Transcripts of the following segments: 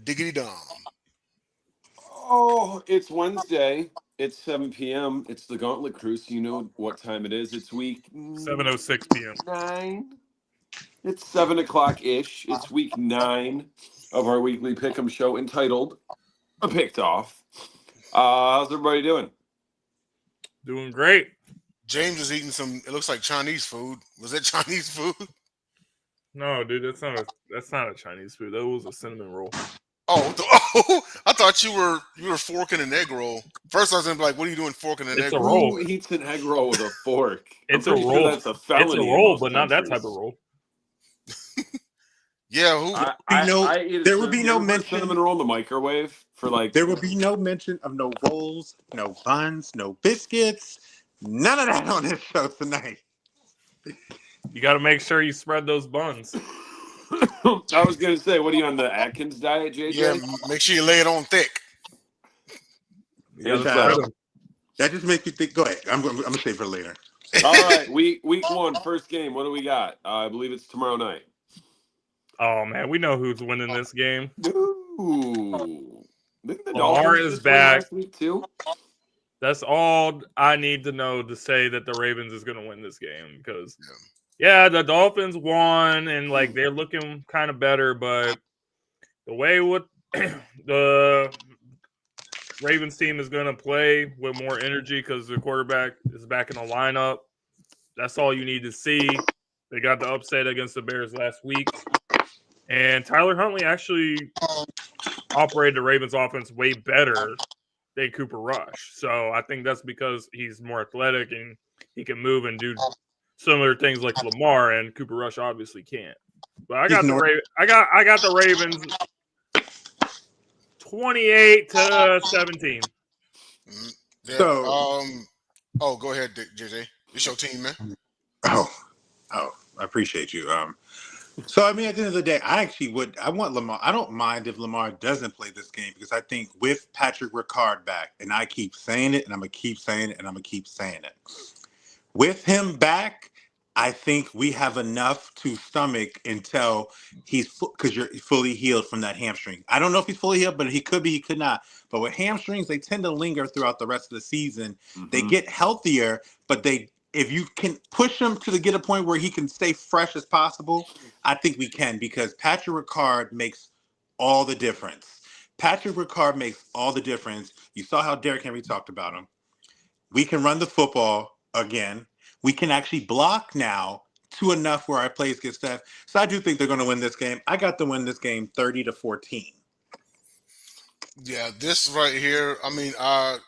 Diggity Dom. Oh, it's Wednesday. It's 7 p.m. It's the Gauntlet Crew, so you know what time it is. It's week 7:06 p.m. 9. It's 7 o'clock-ish. It's week 9 of our weekly pick'em show entitled Picked Off. How's everybody doing? Doing great. James is eating some, it looks like Chinese food. Was that Chinese food? No, dude, that's not a Chinese food. That was a cinnamon roll. Oh, I thought you were forking an egg roll. First I was gonna be like, what are you doing forking an egg It's a roll? roll. Who eats an egg roll with a fork? It's I'm a pretty roll. sure that's a felony. It's a in roll, most but not that countries. type of roll. Yeah, who? There would be no mention. Cinnamon roll in the microwave for like. There would be no mention of no rolls, no buns, no biscuits. None of that on this show tonight. You got to make sure you spread those buns. I was gonna say, what are you on the Atkins diet, JJ? Yeah, make sure you lay it on thick. You gotta That's spread them. That just makes you think. Go ahead. I'm gonna save for later. All right, week 1, first game. What do we got? I believe it's tomorrow night. Oh man, we know who's winning this game. Ooh. Didn't the Lamar Dolphins is just win back. last week too? That's all I need to know to say that the Ravens is going to win this game because, yeah, the Dolphins won and like they're looking kind of better, but the way what the Ravens team is going to play with more energy because the quarterback is back in the lineup. That's all you need to see. They got the upset against the Bears last week, and Tyler Huntley actually operated the Ravens offense way better than Cooper Rush. So I think that's because he's more athletic and he can move and do similar things like Lamar, and Cooper Rush obviously can't. But I got I got the Ravens 28-17. Yeah, So- go ahead, JJ. It's your team, man. Oh, I appreciate you. So I mean, at the end of the day, I want Lamar. I don't mind if Lamar doesn't play this game because I think with Patrick Ricard back, and I keep saying it, and I'm gonna keep saying it, and I'm gonna keep saying it. With him back, I think we have enough to stomach until because you're fully healed from that hamstring. I don't know if he's fully healed, but he could be, he could not. But with hamstrings, they tend to linger throughout the rest of the season. Mm-hmm. They get healthier, but if you can push him to get a point where he can stay fresh as possible, I think we can because Patrick Ricard makes all the difference. Patrick Ricard makes all the difference. You saw how Derrick Henry talked about him. We can run the football again. We can actually block now to enough where our plays get stuff. So I do think they're going to win this game. I got to win this game 30-14. Yeah, this right here. I mean, I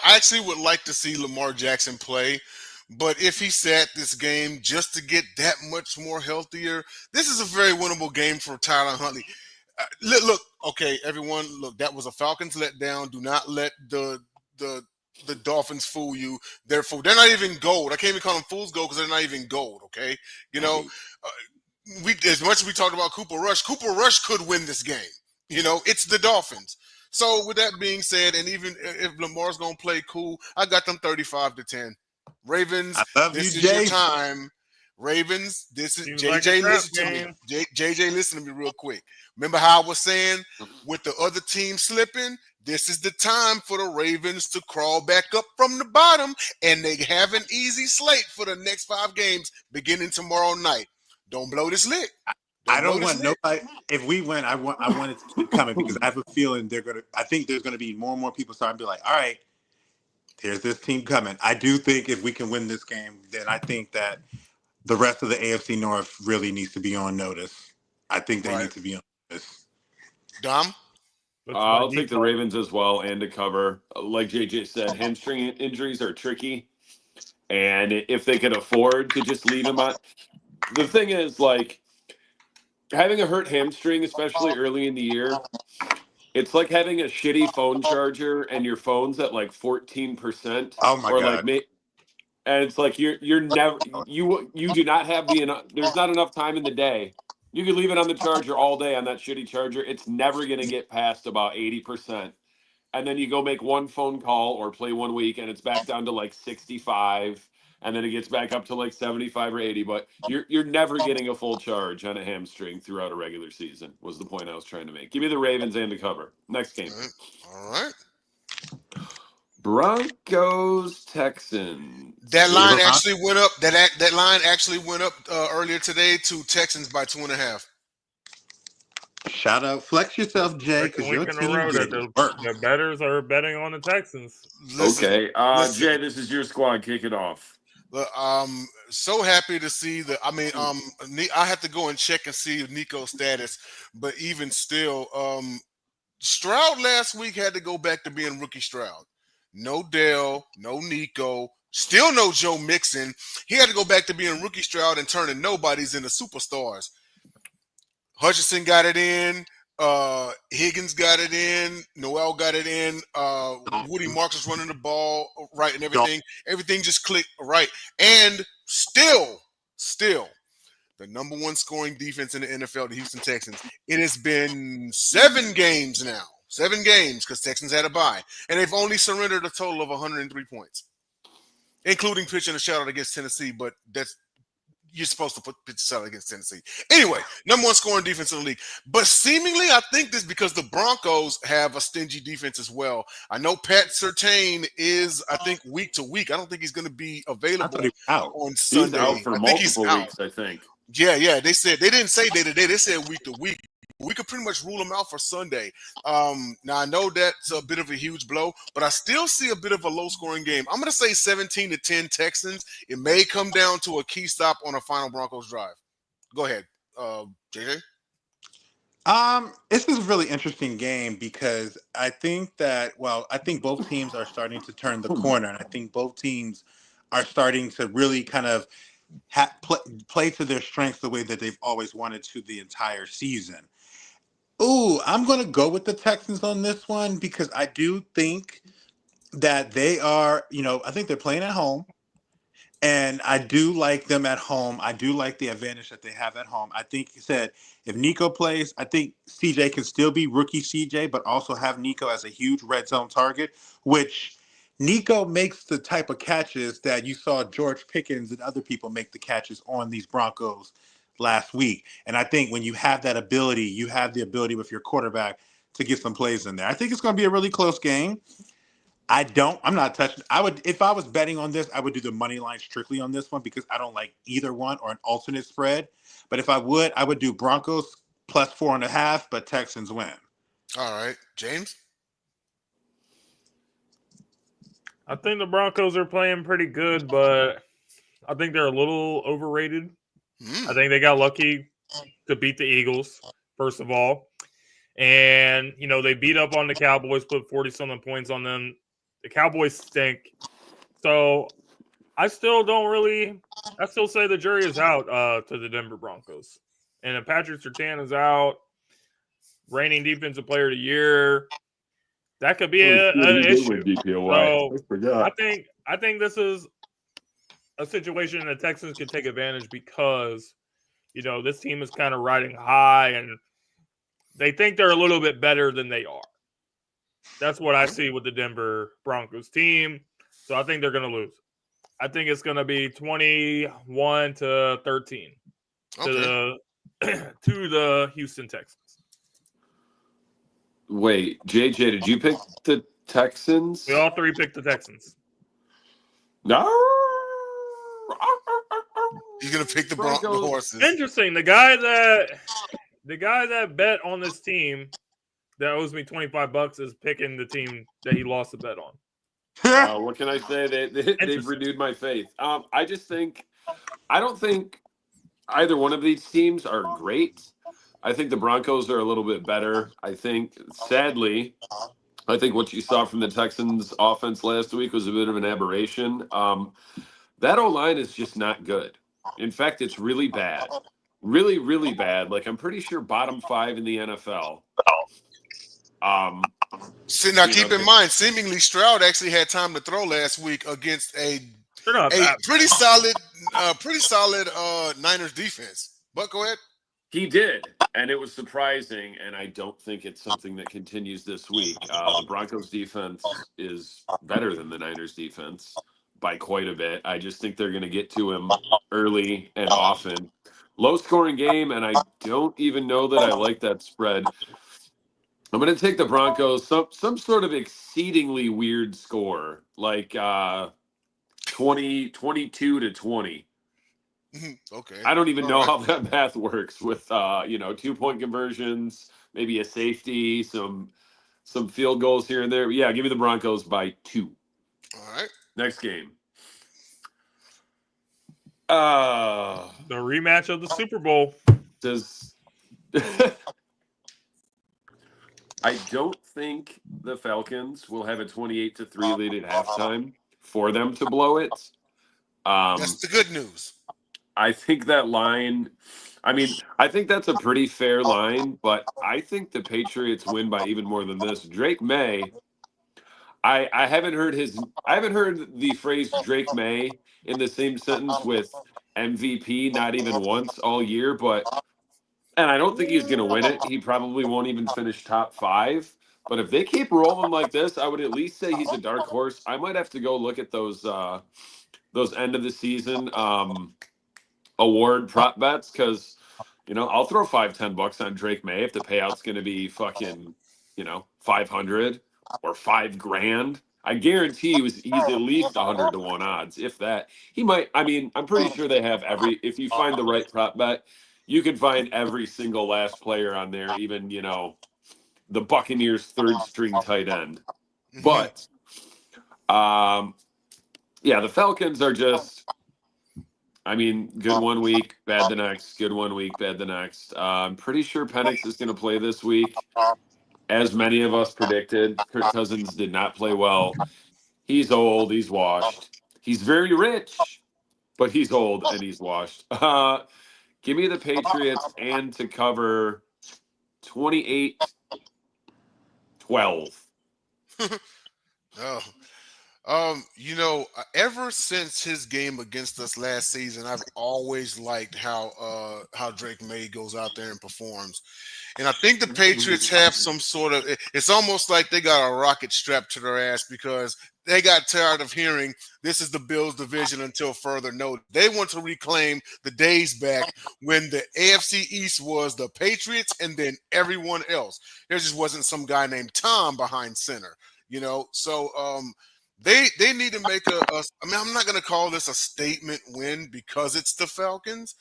actually would like to see Lamar Jackson play, but if he sat this game just to get that much more healthier, this is a very winnable game for Tyler Huntley. Look, okay, everyone, look, that was a Falcons letdown. Do not let the Dolphins fool you. They're not even gold. I can't even call them fool's gold because they're not even gold. Okay, you know, as much as we talked about Cooper Rush could win this game. You know, it's the Dolphins. So with that being said, and even if Lamar's gonna play cool, I got them 35-10. Ravens, this is your time. Ravens, this is JJ. Listen to me. JJ, listen to me real quick. Remember how I was saying with the other team slipping? This is the time for the Ravens to crawl back up from the bottom, and they have an easy slate for the next 5 games beginning tomorrow night. Don't blow this lick. I don't want nobody. If we win, I want it to keep coming because I have a feeling I think there's gonna be more and more people starting to be like, all right, here's this team coming. I do think if we can win this game, then I think that the rest of the AFC North really needs to be on notice. I think they need to be on notice. Dom? I'll take the Ravens as well and to cover. Like JJ said, hamstring injuries are tricky. And if they could afford to just leave him on. The thing is, like, having a hurt hamstring, especially early in the year, it's like having a shitty phone charger and your phone's at like 14%. Oh my God. Like, and it's like you're never you do not have there's not enough time in the day. You could leave it on the charger all day on that shitty charger. It's never gonna get past about 80%. And then you go make one phone call or play 1 week and it's back down to like 65. and then it gets back up to like 75 or 80. But you're never getting a full charge on a hamstring throughout a regular season, was the point I was trying to make. Give me the Ravens and the cover. Next game. All right. Broncos, Texans. That line actually went up. That line actually went up earlier today to Texans by 2.5. Shout out, flex yourself, Jay, because your team getting work. The bettors are betting on the Texans. Listen, Okay, listen. Jay, this is your squad. Kick it off. So happy to see the. I mean, I have to go and check and see Nico's status, but even still, Stroud last week had to go back to being rookie Stroud. No Dale, no Nico, still no Joe Mixon. He had to go back to being rookie Stroud and turning nobodies into superstars. Hutchinson got it in. Higgins got it in. Noel got it in. Woody Marks was running the ball right and everything. Everything just clicked right. And still, the number one scoring defense in the NFL, the Houston Texans. It has been 7 games now. 7 games because Texans had a bye. And they've only surrendered a total of 103 points, including pitching a shutout against Tennessee. But you're supposed to pitch a shutout against Tennessee. Anyway, number one scoring defense in the league. But seemingly, I think this because the Broncos have a stingy defense as well. I know Pat Surtain is, I think, week to week. I don't think he's going to be available on Sunday. He's out for multiple weeks, I think. Yeah. They didn't say day to day. They said week to week. We could pretty much rule him out for Sunday. Now, I know that's a bit of a huge blow, but I still see a bit of a low-scoring game. I'm going to say 17-10 Texans. It may come down to a key stop on a final Broncos drive. Go ahead, JJ. This is a really interesting game because I think both teams are starting to turn the corner, and I think both teams are starting to really kind of play to their strengths the way that they've always wanted to the entire season. Ooh, I'm going to go with the Texans on this one because I do think that they are, I think they're playing at home. And I do like them at home. I do like the advantage that they have at home. I think you said if Nico plays, I think CJ can still be rookie CJ, but also have Nico as a huge red zone target, which Nico makes the type of catches that you saw George Pickens and other people make the catches on these Broncos last week. And I think when you have that ability, you have the ability with your quarterback to get some plays in there. I think it's going to be a really close game. I'm not touching. If I was betting on this, I would do the money line strictly on this one because I don't like either one or an alternate spread. But if I would do Broncos plus 4.5, but Texans win. All right. James? I think the Broncos are playing pretty good, but I think they're a little overrated. I think they got lucky to beat the Eagles, first of all. And, they beat up on the Cowboys, put 40-something points on them. The Cowboys stink. So I still say the jury is out to the Denver Broncos. And if Patrick Surtain is out, reigning defensive player of the year, that could be an issue. So I think this is a situation that Texans can take advantage because, this team is kind of riding high and they think they're a little bit better than they are. That's what I see with the Denver Broncos team. So I think they're going to lose. I think it's going to be 21-13 to the Houston Texans. Wait, JJ, did you pick the Texans? We all three picked the Texans. No. He's going to pick the Broncos horses. Interesting. The guy that bet on this team that owes me $25 is picking the team that he lost the bet on. What can I say? They've renewed my faith. I don't think either one of these teams are great. I think the Broncos are a little bit better. I think, sadly, what you saw from the Texans offense last week was a bit of an aberration. That O-line is just not good. In fact, it's really bad. Really, really bad. Like, I'm pretty sure bottom 5 in the NFL. Now, keep in mind, seemingly Stroud actually had time to throw last week against a pretty solid Niners defense. But go ahead. He did, and it was surprising, and I don't think it's something that continues this week. The Broncos defense is better than the Niners defense, by quite a bit. I just think they're going to get to him early and often. Low scoring game, and I don't even know that I like that spread. I'm going to take the Broncos, some sort of exceedingly weird score, like 22-20. Okay. I don't even All know right. how that math works with 2-point conversions, maybe a safety, some field goals here and there. Yeah, give me the Broncos by 2. All right. Next game. The rematch of the Super Bowl. Does I don't think the Falcons will have a 28-3 lead at halftime for them to blow it. That's the good news. I think that line, I think that's a pretty fair line, but I think the Patriots win by even more than this. Drake May, I haven't heard the phrase Drake May in the same sentence with MVP not even once all year, and I don't think he's going to win it. He probably won't even finish top 5. But if they keep rolling like this, I would at least say he's a dark horse. I might have to go look at those end of the season award prop bets because I'll throw $5-10 on Drake May if the payout's going to be fucking 500 or $5,000. I guarantee he's at least 100 to 1 odds. If that, he might. I'm pretty sure they have if you find the right prop bet, you can find every single last player on there, even the Buccaneers' 3rd string tight end. But the Falcons are just. Good one week, bad the next. Good one week, bad the next. I'm pretty sure Penix is going to play this week. As many of us predicted, Kirk Cousins did not play well. He's old. He's washed. He's very rich, but he's old and he's washed. Give me the Patriots and to cover 28-12. Ever since his game against us last season, I've always liked how Drake May goes out there and performs. And I think the Patriots have some sort of it's almost like they got a rocket strapped to their ass because they got tired of hearing this is the Bills division until further notice. They want to reclaim the days back when the AFC East was the Patriots and then everyone else. There just wasn't some guy named Tom behind center, So they need to make I'm not going to call this a statement win because it's the Falcons.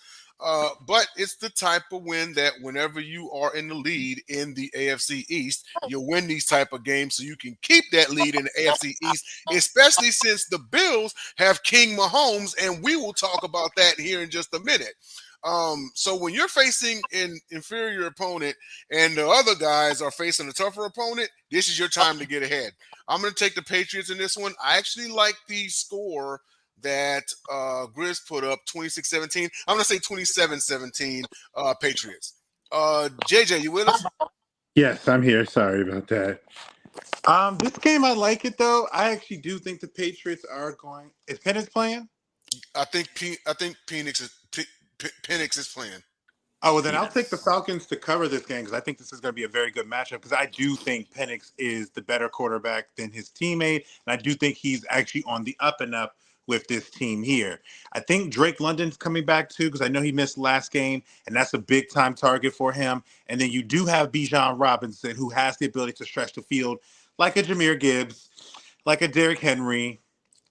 But it's the type of win that whenever you are in the lead in the AFC East, you win these type of games so you can keep that lead in the AFC East, especially since the Bills have King Mahomes, and we will talk about that here in just a minute. So when you're facing an inferior opponent and the other guys are facing a tougher opponent, this is your time to get ahead. I'm going to take the Patriots in this one. I actually like the score that Grizz put up, 26-17. I'm going to say 27-17 Patriots. JJ, you with us? Yes, I'm here. Sorry about that. This game, I like it, though. I actually do think the Patriots are going. Is Penix playing? I think Penix is playing. Oh, well, then I'll take the Falcons to cover this game because I think this is going to be a very good matchup because I do think Penix is the better quarterback than his teammate, and I do think he's actually on the up and up with this team here. I think Drake London's coming back too because I know he missed last game, and that's a big-time target for him. And then you do have Bijan Robinson, who has the ability to stretch the field like a Jahmyr Gibbs, like a Derrick Henry,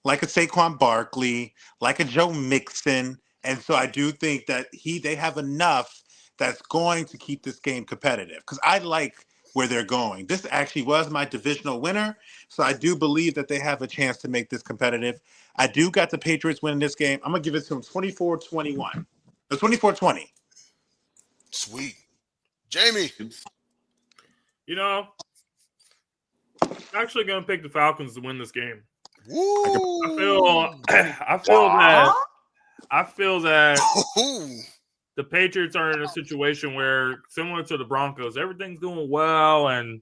like a Saquon Barkley, like a Joe Mixon. And so I do think that they have enough that's going to keep this game competitive because I like where they're going. This actually was my divisional winner, so I do believe that they have a chance to make this competitive. I do got the Patriots winning this game. I'm going to give it to them 24-21. 24-20. Sweet. Jamie. I'm actually going to pick the Falcons to win this game. Woo! I feel that the Patriots are in a situation where, similar to the Broncos, everything's going well, and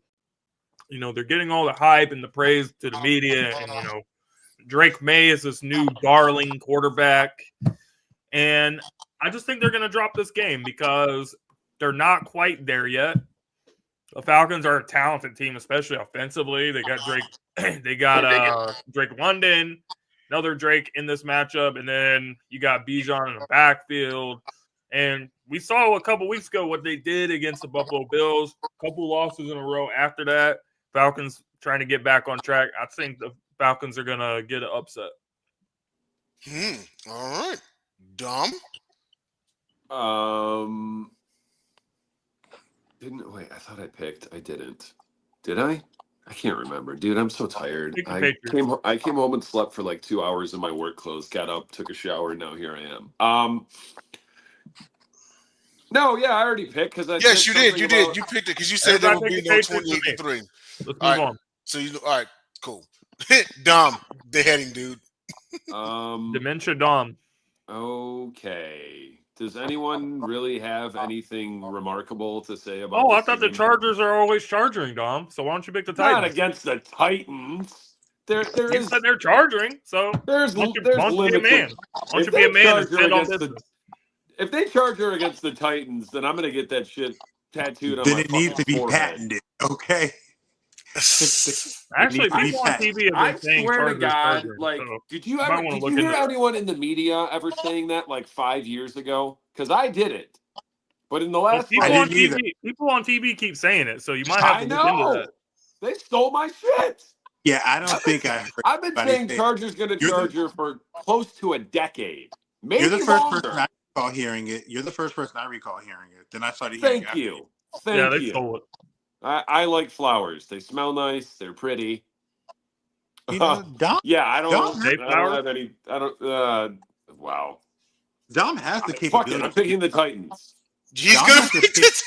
they're getting all the hype and the praise to the media, and Drake May is this new darling quarterback, and I just think they're going to drop this game because they're not quite there yet. The Falcons are a talented team, especially offensively. They got Drake London. another Drake in this matchup, and then you got Bijan in the backfield. And we saw a couple weeks ago what they did against the Buffalo Bills. A couple losses in a row after that. Falcons trying to get back on track. I think the Falcons are going to get an upset. All right. Dom? I thought I picked. I didn't. Did I? I can't remember. Dude, I'm so tired. I came home and slept for like 2 hours in my work clothes, got up, took a shower, and now here I am. No, yeah, I already picked because I. Yes, you did. You did. You picked it because you said there would be no 28-3. Let's move on. So all right, cool. Dom, the heading, dude. Dementia Dom. Okay. Does anyone really have anything remarkable to say about? Oh, I thought the Chargers are always charging, Dom. So why don't you pick the Titans? Not against the Titans. You said they're charging, so there's limits. Be a man. Why don't you be a man and stand on business? If they charge her against the Titans, then I'm going to get that shit tattooed on then my it needs to be forehead. Patented, okay? Actually, people on TV have been saying swear to God, charging, like, so did you hear anyone in the media ever saying that like 5 years ago? Because I did it. But in the last people on TV keep saying it, so you might have to look into that. They stole my shit. Yeah, I don't think I heard. I've been saying Chargers going to charge her for close to a decade. Maybe you're the first longer. person I recall hearing it. You're the first person I recall hearing it. Then I started hearing it. Thank you. They stole it. I like flowers. They smell nice. They're pretty. Dom, yeah, I don't have any. Wow. Dom has the capability. Fuck it, I'm picking the Titans. He's going to pick it.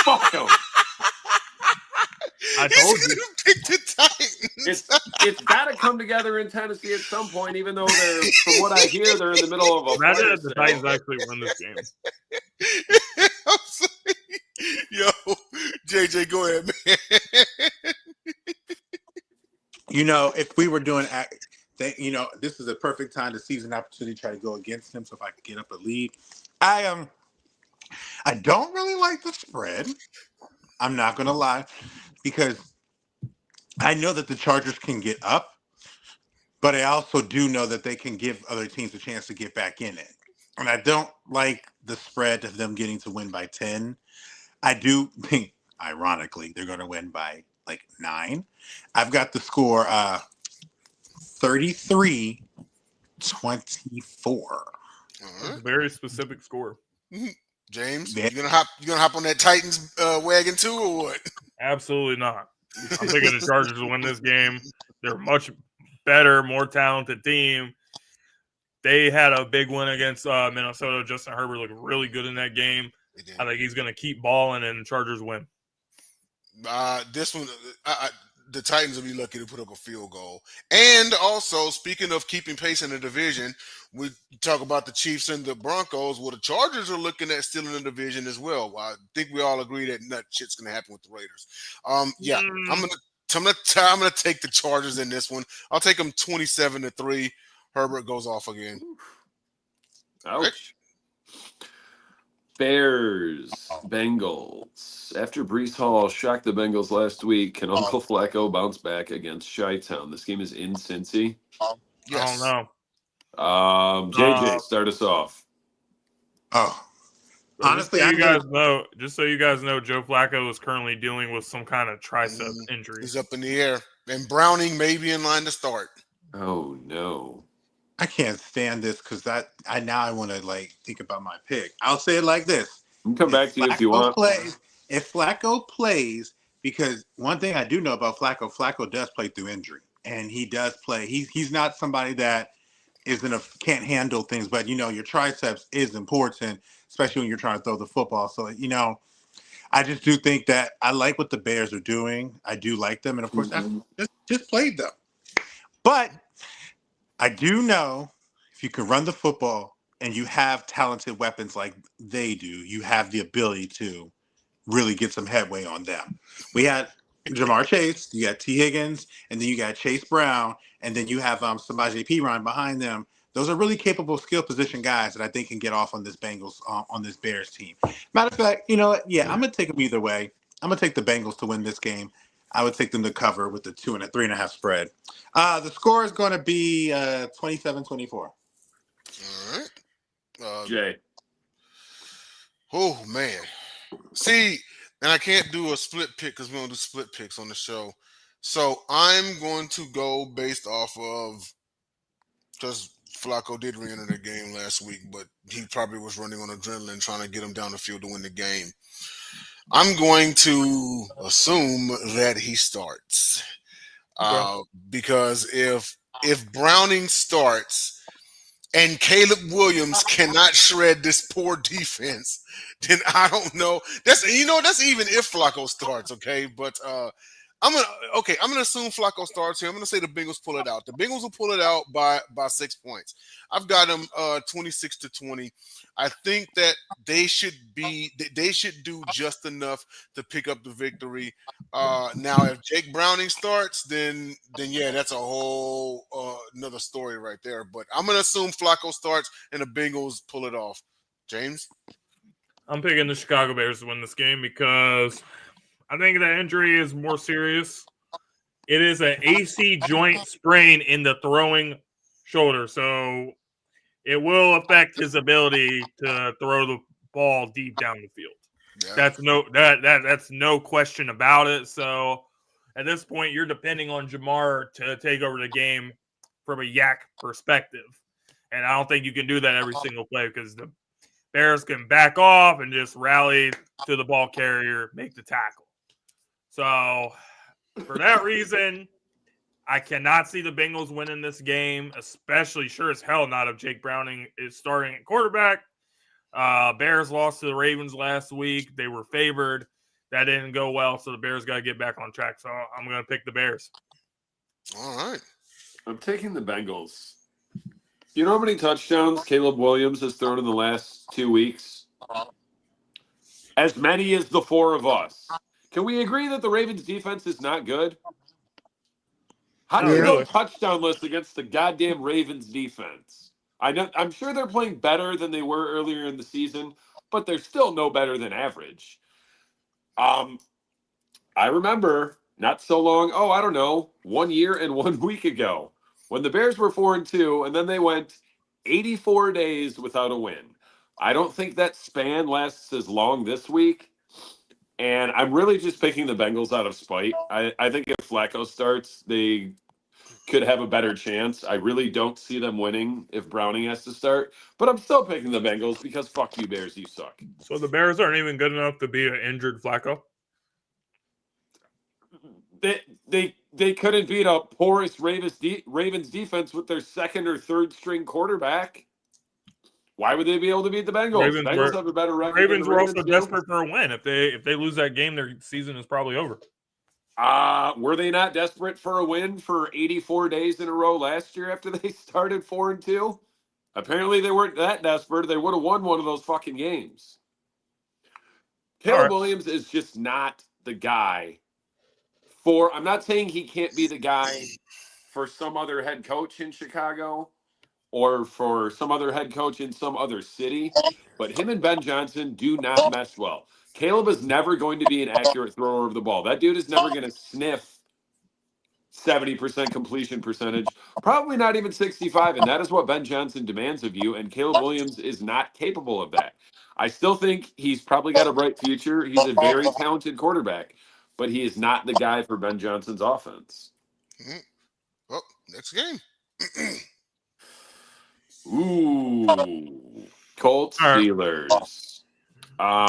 Fuck him. I told you. Pick the Titans. It's got to come together in Tennessee at some point, even though they're, from what I hear, they're in the middle of a. Imagine if the Titans actually win this game. Yo, JJ, go ahead, man. If we were doing, this is a perfect time to seize an opportunity to try to go against him. So if I could get up a lead, I don't really like the spread. I'm not going to lie, because I know that the Chargers can get up, but I also do know that they can give other teams a chance to get back in it. And I don't like the spread of them getting to win by 10. I do think, ironically, they're going to win by like 9. I've got the score 33-24. That's a very specific score. James, you gonna hop on that Titans wagon too, or what? Absolutely not. I'm picking the Chargers to win this game. They're a much better, more talented team. They had a big win against Minnesota. Justin Herbert looked really good in that game. I think he's going to keep balling, and the Chargers win. This one, the Titans will be lucky to put up a field goal. And also, speaking of keeping pace in the division, we talk about the Chiefs and the Broncos. Well, the Chargers are looking at still in the division as well. I think we all agree that nut shit's going to happen with the Raiders. I'm gonna take the Chargers in this one. I'll take them 27-3. Herbert goes off again. Ouch. Right. Bears, Bengals. After Breece Hall shocked the Bengals last week, can Uncle Flacco bounce back against Chi-Town? This game is in Cincy. Yes. I don't know. JJ, start us off. Honestly, just so you guys know, Joe Flacco is currently dealing with some kind of tricep injury. He's up in the air. And Browning may be in line to start. Oh, no. I can't stand this because I want to think about my pick. I'll say it like this. You can come back to you if you want. If Flacco plays, because one thing I do know about Flacco does play through injury, and he does play. He's not somebody that can't handle things, but your triceps is important, especially when you're trying to throw the football. So I just do think that I like what the Bears are doing. I do like them, and of course, I just played them. But I do know if you can run the football and you have talented weapons like they do, you have the ability to really get some headway on them. We had Jamar Chase, you got T. Higgins, and then you got Chase Brown, and then you have Samaje Perine behind them. Those are really capable skill position guys that I think can get off on this on this Bears team. Matter of fact, you know what? Yeah, I'm going to take them either way. I'm going to take the Bengals to win this game. I would take them to cover with the 2 and a 3.5 spread. The score is going to be 27-24. All right. Jay. Oh man. See, and I can't do a split pick because we don't do split picks on the show. So I'm going to go based off of, because Flacco did re-enter the game last week, but he probably was running on adrenaline trying to get him down the field to win the game. I'm going to assume that he starts. Because if Browning starts and Caleb Williams cannot shred this poor defense, then I don't know. That's even if Flacco starts, okay? But I'm gonna assume Flacco starts here. I'm gonna say the Bengals pull it out. The Bengals will pull it out by 6 points. I've got them 26-20. I think that they should do just enough to pick up the victory. Now, if Jake Browning starts, then yeah, that's a whole another story right there. But I'm gonna assume Flacco starts and the Bengals pull it off. James, I'm picking the Chicago Bears to win this game because I think that injury is more serious. It is an AC joint sprain in the throwing shoulder, so it will affect his ability to throw the ball deep down the field. Yeah. That's no question about it. So at this point, you're depending on Jamar to take over the game from a yak perspective, and I don't think you can do that every single play because the Bears can back off and just rally to the ball carrier, make the tackle. So for that reason, I cannot see the Bengals winning this game, especially sure as hell not if Jake Browning is starting at quarterback. Bears lost to the Ravens last week. They were favored. That didn't go well, so the Bears got to get back on track. So I'm going to pick the Bears. all right. I'm taking the Bengals. You know how many touchdowns Caleb Williams has thrown in the last 2 weeks? As many as the four of us. Can we agree that the Ravens defense is not good? How do you go touchdownless against the goddamn Ravens defense? I'm sure they're playing better than they were earlier in the season, but they're still no better than average. I remember not so long, 1 year and 1 week ago, when the Bears were 4-2, and then they went 84 days without a win. I don't think that span lasts as long this week. And I'm really just picking the Bengals out of spite. I think if Flacco starts, they could have a better chance. I really don't see them winning if Browning has to start. But I'm still picking the Bengals because fuck you, Bears, you suck. So the Bears aren't even good enough to beat an injured Flacco? They couldn't beat a porous Ravens defense with their second or third string quarterback. Why would they be able to beat the Bengals? Bengals have a better record. Ravens were also desperate for a win. If they lose that game, their season is probably over. Were they not desperate for a win for 84 days in a row last year after they started 4-2? Apparently they weren't that desperate. They would have won one of those fucking games. Caleb Williams is just not the guy I'm not saying he can't be the guy for some other head coach in Chicago or for some other head coach in some other city, but him and Ben Johnson do not mesh well. Caleb is never going to be an accurate thrower of the ball. That dude is never going to sniff 70% completion percentage, probably not even 65, and that is what Ben Johnson demands of you, and Caleb Williams is not capable of that. I still think he's probably got a bright future. He's a very talented quarterback, but he is not the guy for Ben Johnson's offense. Mm-hmm. Well, next game. Ooh, Colts Steelers.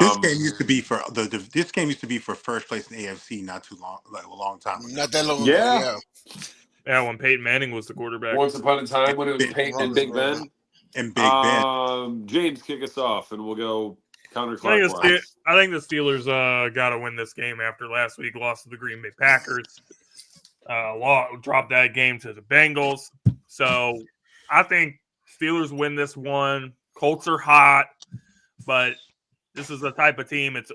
This game used to be for first place in AFC not too long, like a long time ago. Not that long ago. Yeah, when Peyton Manning was the quarterback. Once upon a time when it was Peyton and Big Ben. And Big Ben. James, kick us off, and we'll go counterclockwise. I think the Steelers got to win this game after last week lost to the Green Bay Packers. Dropped that game to the Bengals. So I think Steelers win this one. Colts are hot, but this is the type of team. It's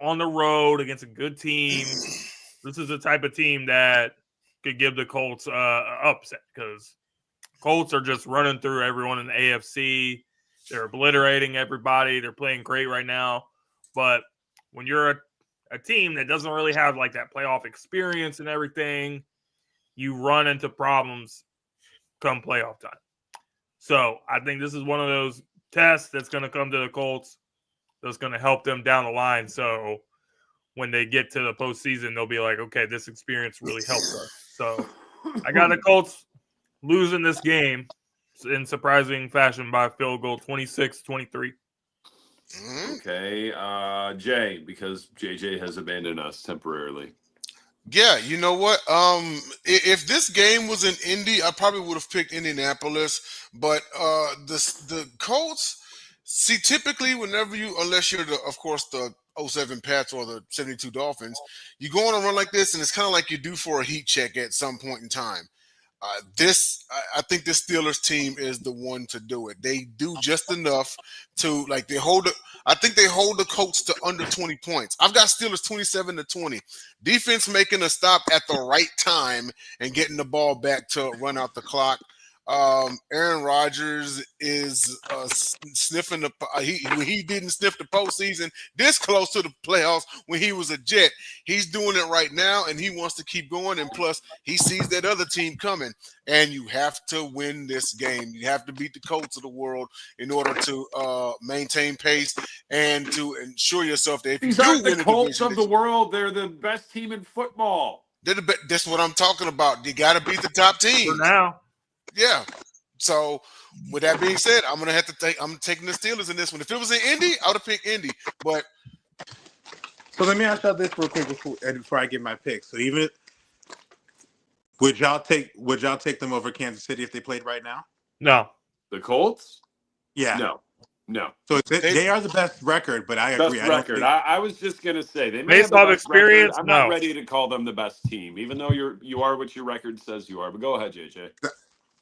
on the road against a good team. This is the type of team that could give the Colts an upset because Colts are just running through everyone in the AFC. They're obliterating everybody. They're playing great right now. But when you're a team that doesn't really have like that playoff experience and everything, you run into problems come playoff time. So I think this is one of those tests that's going to come to the Colts that's going to help them down the line. So when they get to the postseason, they'll be like, okay, this experience really helped us. So I got the Colts losing this game in surprising fashion by field goal, 26-23. Okay, Jay, because JJ has abandoned us temporarily. Yeah, you know what? If this game was in Indy, I probably would have picked Indianapolis. But the Colts, see, typically whenever unless you're of course the 07 Pats or the 72 Dolphins, you go on a run like this, and it's kind of like you do for a heat check at some point in time. I think this Steelers team is the one to do it. They do just enough to I think they hold the Colts to under 20 points. I've got Steelers 27-20. Defense making a stop at the right time and getting the ball back to run out the clock. Aaron Rodgers is sniffing he didn't sniff the postseason this close to the playoffs when he was a Jet. He's doing it right now, and he wants to keep going. And plus, he sees that other team coming. And you have to win this game. You have to beat the Colts of the world in order to maintain pace and to ensure yourself that if These you do aren't win the Colts of the division, world. They're the best team in football. that's what I'm talking about. You got to beat the top team For now. Yeah. So with that being said, I'm taking the Steelers in this one. If it was in Indy, I would have picked Indy. But So let me ask y'all this real quick before I give my pick. So even would y'all take them over Kansas City if they played right now? No. The Colts? Yeah. No. So they are the best record, but I agree. Best record. I was just gonna say they may Based have the off best experience, record. I'm no. not ready to call them the best team, even though you are what your record says you are. But go ahead, JJ.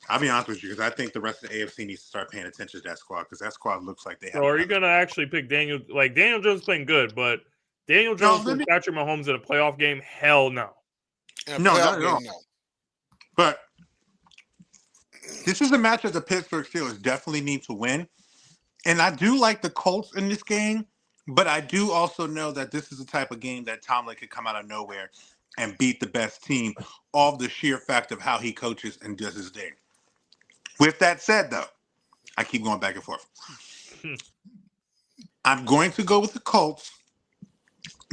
I'll be honest with you because I think the rest of the AFC needs to start paying attention to that squad because that squad looks like they have. So are you going to actually pick Daniel? Like, Daniel Jones playing good, but Daniel Jones with Patrick Mahomes in a playoff game? Hell no. No, not at all. No. But this is a match that the Pittsburgh Steelers definitely need to win. And I do like the Colts in this game, but I do also know that this is the type of game that Tomlin could come out of nowhere and beat the best team off the sheer fact of how he coaches and does his thing. With that said, though, I keep going back and forth. I'm going to go with the Colts,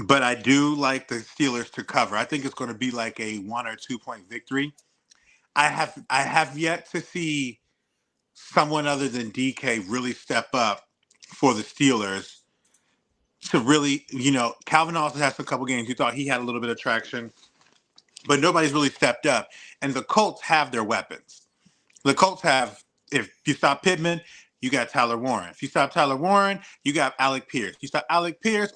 but I do like the Steelers to cover. I think it's going to be like a 1 or 2 point victory. I have yet to see someone other than DK really step up for the Steelers to really, Calvin also has a couple games. You thought he had a little bit of traction, but nobody's really stepped up. And the Colts have their weapons. The Colts have, if you stop Pittman, you got Tyler Warren. If you stop Tyler Warren, you got Alec Pierce. You stop Alec Pierce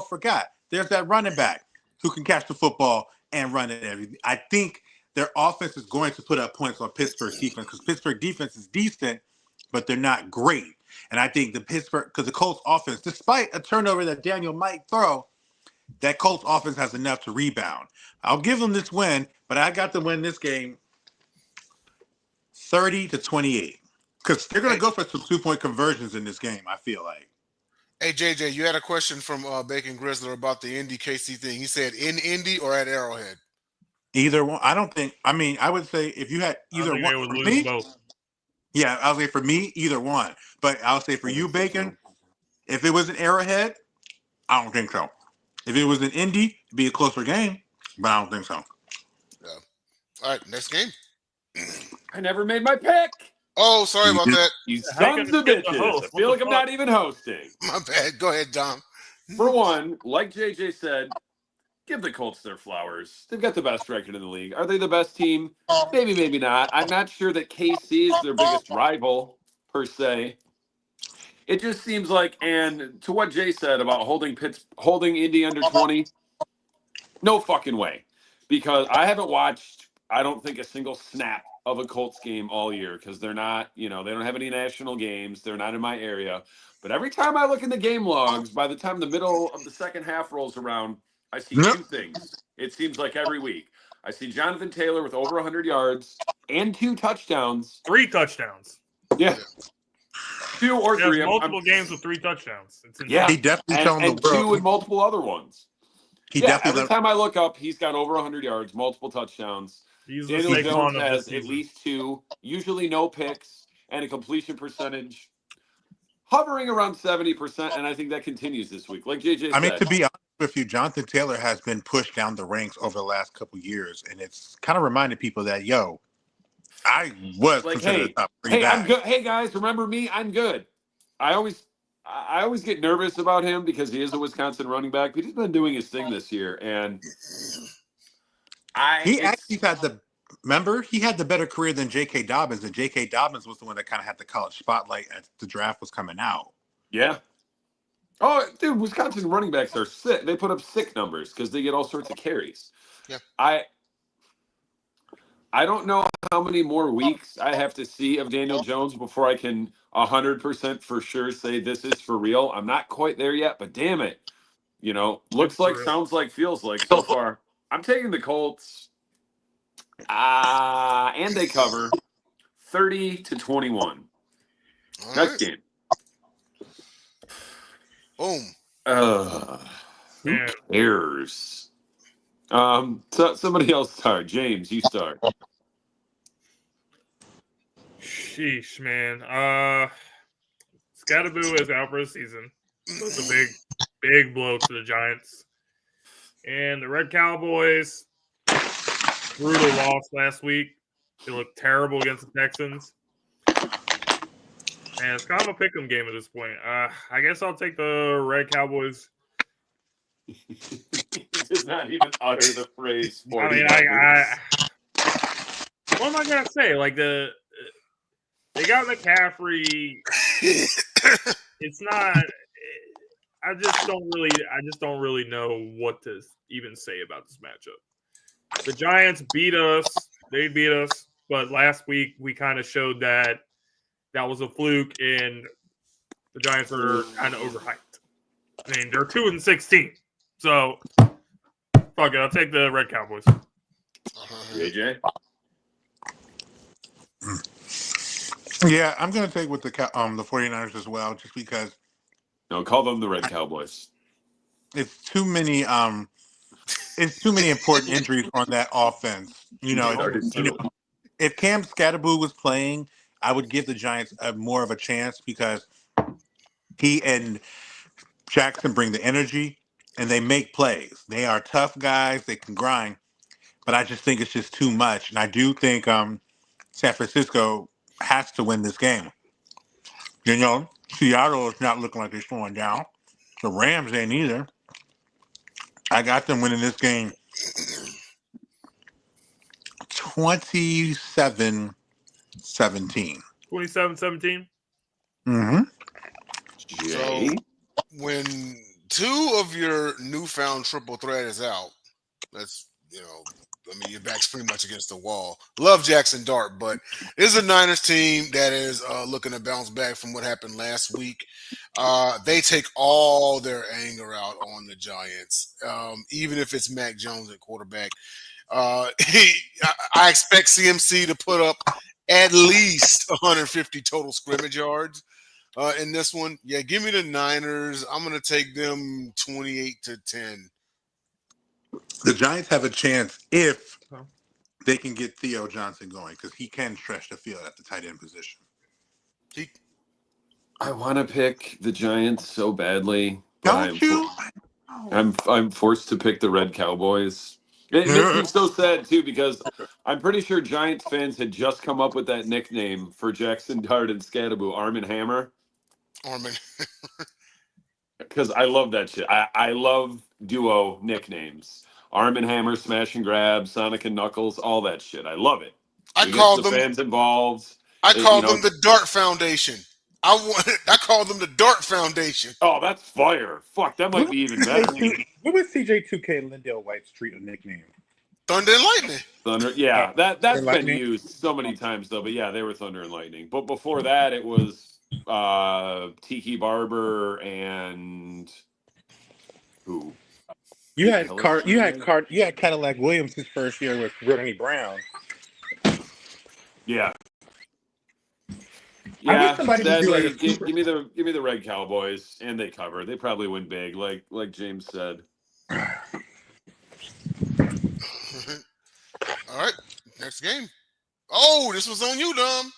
forgot. There's that running back who can catch the football and run it. I think their offense is going to put up points on Pittsburgh's defense because Pittsburgh defense is decent, but they're not great. And I think because the Colts offense, despite a turnover that Daniel might throw, that Colts offense has enough to rebound. I'll give them this win, but I got to win this game 30-28 because they're going to go for some 2-point conversions in this game, I feel like. Hey, JJ, you had a question from Bacon Grizzler about the Indy KC thing. He said in Indy or at Arrowhead? Either one. I would say if you had either one. For me, both. Yeah, I'll say for me, either one. But I'll say for you, Bacon, if it was an Arrowhead, I don't think so. If it was an Indy, it'd be a closer game, but I don't think so. Yeah. All right, next game. I never made my pick. Oh, sorry about that. You sons of bitches. I feel like I'm not even hosting. My bad. Go ahead, Dom. For one, like JJ said, give the Colts their flowers. They've got the best record in the league. Are they the best team? Maybe, maybe not. I'm not sure that KC is their biggest rival, per se. It just seems like, and to what Jay said about holding Indy under 20, no fucking way. Because I haven't watched, I don't think, a single snap of a Colts game all year because they're not, they don't have any national games. They're not in my area. But every time I look in the game logs, by the time the middle of the second half rolls around, I see two things. It seems like every week. I see Jonathan Taylor with over 100 yards and 2 touchdowns. 3 touchdowns. Yeah. 2 or 3. Multiple games with 3 touchdowns. Yeah. He definitely shown and the world. 2 and multiple other ones. He Yeah, definitely every time I look up, he's got over 100 yards, multiple touchdowns. He's the Daniel Jones Saquon of has this at season. least 2, usually no picks, and a completion percentage hovering around 70%, and I think that continues this week. Like JJ I mean, said. to be honest with you, Jonathan Taylor has been pushed down the ranks over the last couple years, and it's kind of reminded people that, yo, I was Like, considered a top 3 hey, I'm back. good. Hey guys, remember me? I'm good. I always get nervous about him because he is a Wisconsin running back, but he's been doing his thing this year, and He actually had he had the better career than J.K. Dobbins, and J.K. Dobbins was the one that kind of had the college spotlight as the draft was coming out. yeah. Oh, dude, Wisconsin running backs are sick. They put up sick numbers because they get all sorts of carries. Yeah. I don't know how many more weeks I have to see of Daniel Jones before I can 100% for sure say this is for real. I'm not quite there yet, but damn it. Looks like, sounds like, feels like so far. I'm taking the Colts. And they cover 30-21. Next game. Boom. Who cares? So somebody else start. James, you start. Sheesh, man. Scatterboo is out for the season. So it's a big blow to the Giants. And the Red Cowboys, brutal loss last week. They looked terrible against the Texans. And it's kind of a pick'em game at this point. I guess I'll take the Red Cowboys. He did not even utter the phrase. I mean, what am I gonna say? Like they got McCaffrey. It's not. I just don't really know what to even say about this matchup. The Giants beat us. They beat us, but last week we kind of showed that was a fluke, and the Giants are kind of overhyped. I mean, they're 2-16, so fuck it. I'll take the Red Cowboys. JJ? Yeah, I'm going to take with the 49ers as well, just because. No, call them the Red Cowboys. It's too many important injuries on that offense. If Cam Scatterboo was playing, I would give the Giants more of a chance because he and Jackson bring the energy and they make plays. They are tough guys. They can grind, but I just think it's just too much. And I do think San Francisco has to win this game. Seattle is not looking like they're slowing down. The Rams ain't either. I got them winning this game 27-17. 27-17? Mm-hmm. So when 2 of your newfound triple threat is out, that's, your back's pretty much against the wall. Love Jackson Dart, but this is a Niners team that is looking to bounce back from what happened last week. They take all their anger out on the Giants, even if it's Mac Jones at quarterback. I expect CMC to put up at least 150 total scrimmage yards in this one. Yeah, give me the Niners. I'm going to take them 28-10. The Giants have a chance if they can get Theo Johnson going because he can stretch the field at the tight end position. I want to pick the Giants so badly. Don't you? I'm forced to pick the Red Cowboys. It makes me so sad, too, because I'm pretty sure Giants fans had just come up with that nickname for Jackson Dart and Scatterboo, Arm and Hammer. Because I love that shit. I love duo nicknames. Arm and Hammer, Smash and Grab, Sonic and Knuckles, all that shit. I love it. I call them fans involved. I call them the Dart Foundation. I call them the Dart Foundation. Oh, that's fire. Fuck, that might be even better. What was CJ2K and Lindell White's treat a nickname? Thunder and Lightning. Thunder, yeah. That's been used so many times, though. But yeah, they were Thunder and Lightning. But before that, it was Tiki Barber and who? You had Cadillac Williams his first year with Brittany Brown. Yeah. I wish somebody would do Sadly, like a give me the Red Cowboys, and they cover. They probably win big, like James said. All right, next game. Oh, this was on you, Dom.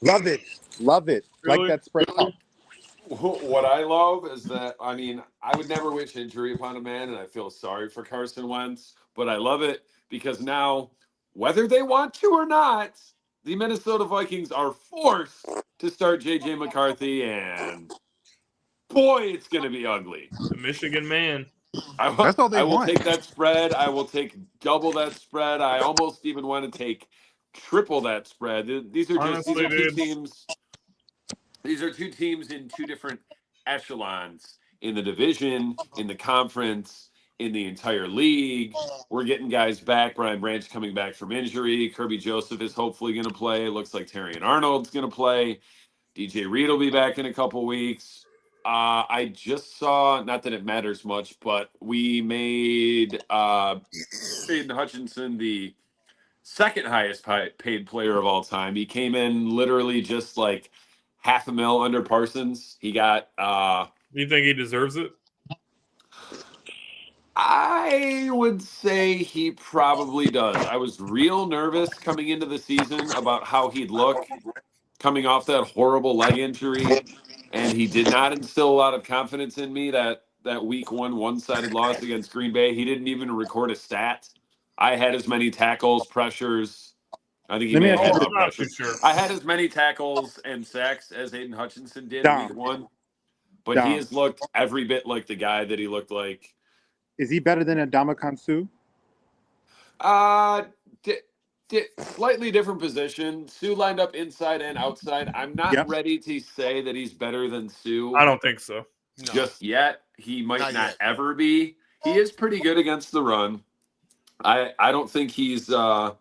Love it. Love it. Like Really? that spread out. What I love is that, I mean, I would never wish injury upon a man, and I feel sorry for Carson Wentz, but I love it because now, whether they want to or not, the Minnesota Vikings are forced to start J.J. McCarthy, and boy, it's going to be ugly. The Michigan man. That's all they I will want. take that spread. I will take double that spread. I almost even want to take triple that spread. These are Honestly, two dude. teams. These are two teams in two different echelons in the division, in the conference, in the entire league. We're getting guys back. Brian Branch coming back from injury. Kirby Joseph is hopefully going to play. It looks like Terrion Arnold's going to play. DJ Reed will be back in a couple weeks. I just saw, not that it matters much, but we made Aiden Hutchinson the second highest paid player of all time. He came in literally just like $500,000 under Parsons. He got You think he deserves it? I would say he probably does. I was real nervous coming into the season about how he'd look coming off that horrible leg injury, and he did not instill a lot of confidence in me that week one-sided loss against Green Bay. He didn't even record a stat. I had as many tackles, pressures. I think he Let me may have ask had you some Not too pressures. sure. I had as many tackles and sacks as Aiden Hutchinson did Dom. week one, but Dom. he has looked every bit like the guy that he looked like. Is he better than Ndamukong Suh? Slightly different position. Sue lined up inside and outside. I'm not Yep. ready to say that he's better than Sue I don't think so. No. just yet. He might Not not yet. ever be. He is pretty good against the run. I don't think he's I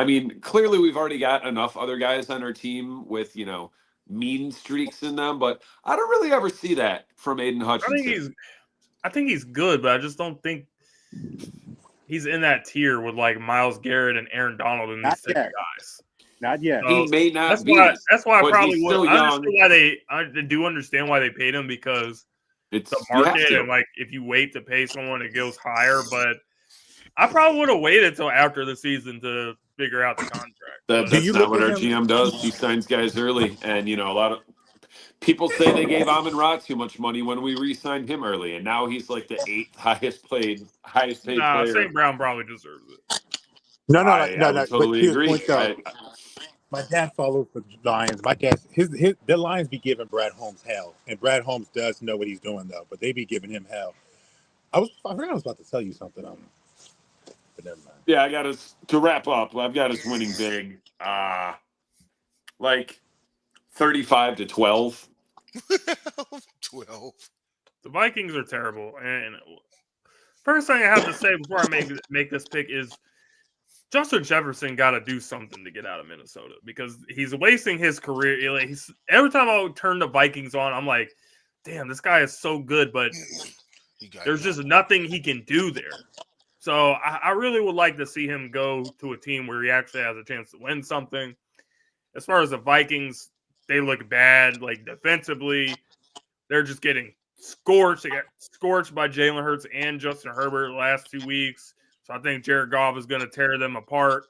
mean, clearly we've already got enough other guys on our team with, mean streaks in them, but I don't really ever see that from Aiden Hutchinson. I think he's good, but I just don't think he's in that tier with like Myles Garrett and Aaron Donald and Not these type of yet. guys. Not yet. He So may not that's be. why I but probably he's would. still I young. understand I do understand why they paid him because It's the you have market to. and like if you wait to pay someone, it goes higher. But I probably would have waited till after the season to figure out the contract. That's Do you not look what at our him? GM does. He signs guys early, and a lot of people say they gave Amon Ra too much money when we re-signed him early, and now he's like the eighth highest paid player. St. Brown probably deserves it. No. I would But totally to his agree. point, though, my dad follows the Lions. My dad, the Lions be giving Brad Holmes hell, and Brad Holmes does know what he's doing though. But they be giving him hell. I forgot I was about to tell you something. But never mind. Yeah, I got us to wrap up. I've got us winning big, like 35-12. 12. The Vikings are terrible. And first thing I have to say before I make this pick is Justin Jefferson got to do something to get out of Minnesota because he's wasting his career. Every time I turn the Vikings on, I'm like, damn, this guy is so good, but there's just nothing he can do there. So I really would like to see him go to a team where he actually has a chance to win something. As far as the Vikings, they look bad. Like defensively, they're just getting scorched. They got scorched by Jalen Hurts and Justin Herbert the last 2 weeks. So I think Jared Goff is going to tear them apart.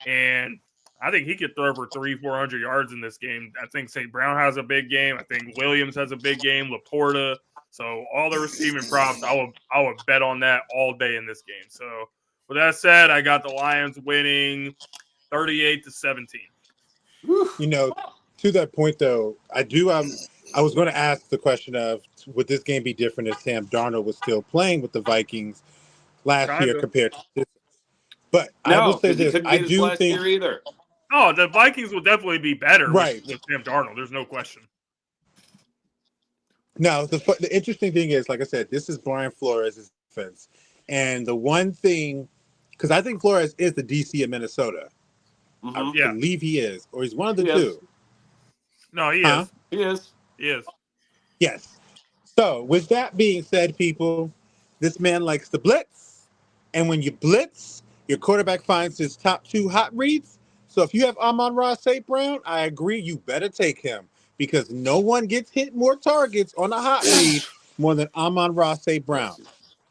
And I think he could throw for 300-400 yards in this game. I think St. Brown has a big game. I think Williams has a big game. Laporta. So all the receiving props, I would bet on that all day in this game. So with that said, I got the Lions winning 38-17. To that point though, I was going to ask the question of would this game be different if Sam Darnold was still playing with the Vikings last year compared to this? But I will say this: I do think either. Oh, the Vikings will definitely be better right with Sam Darnold. There's no question. Now, the interesting thing is, like I said, this is Brian Flores' defense. And the one thing, because I think Flores is the DC of Minnesota. Mm-hmm. I believe he is, or he's one of the two. No, he is. He is. He is. Yes. So, with that being said, people, this man likes to blitz. And when you blitz, your quarterback finds his top 2 hot reads. So, if you have Amon-Ra St. Brown, I agree, you better take him. Because no one gets hit more targets on a hot read more than Amon-Ra St. Brown.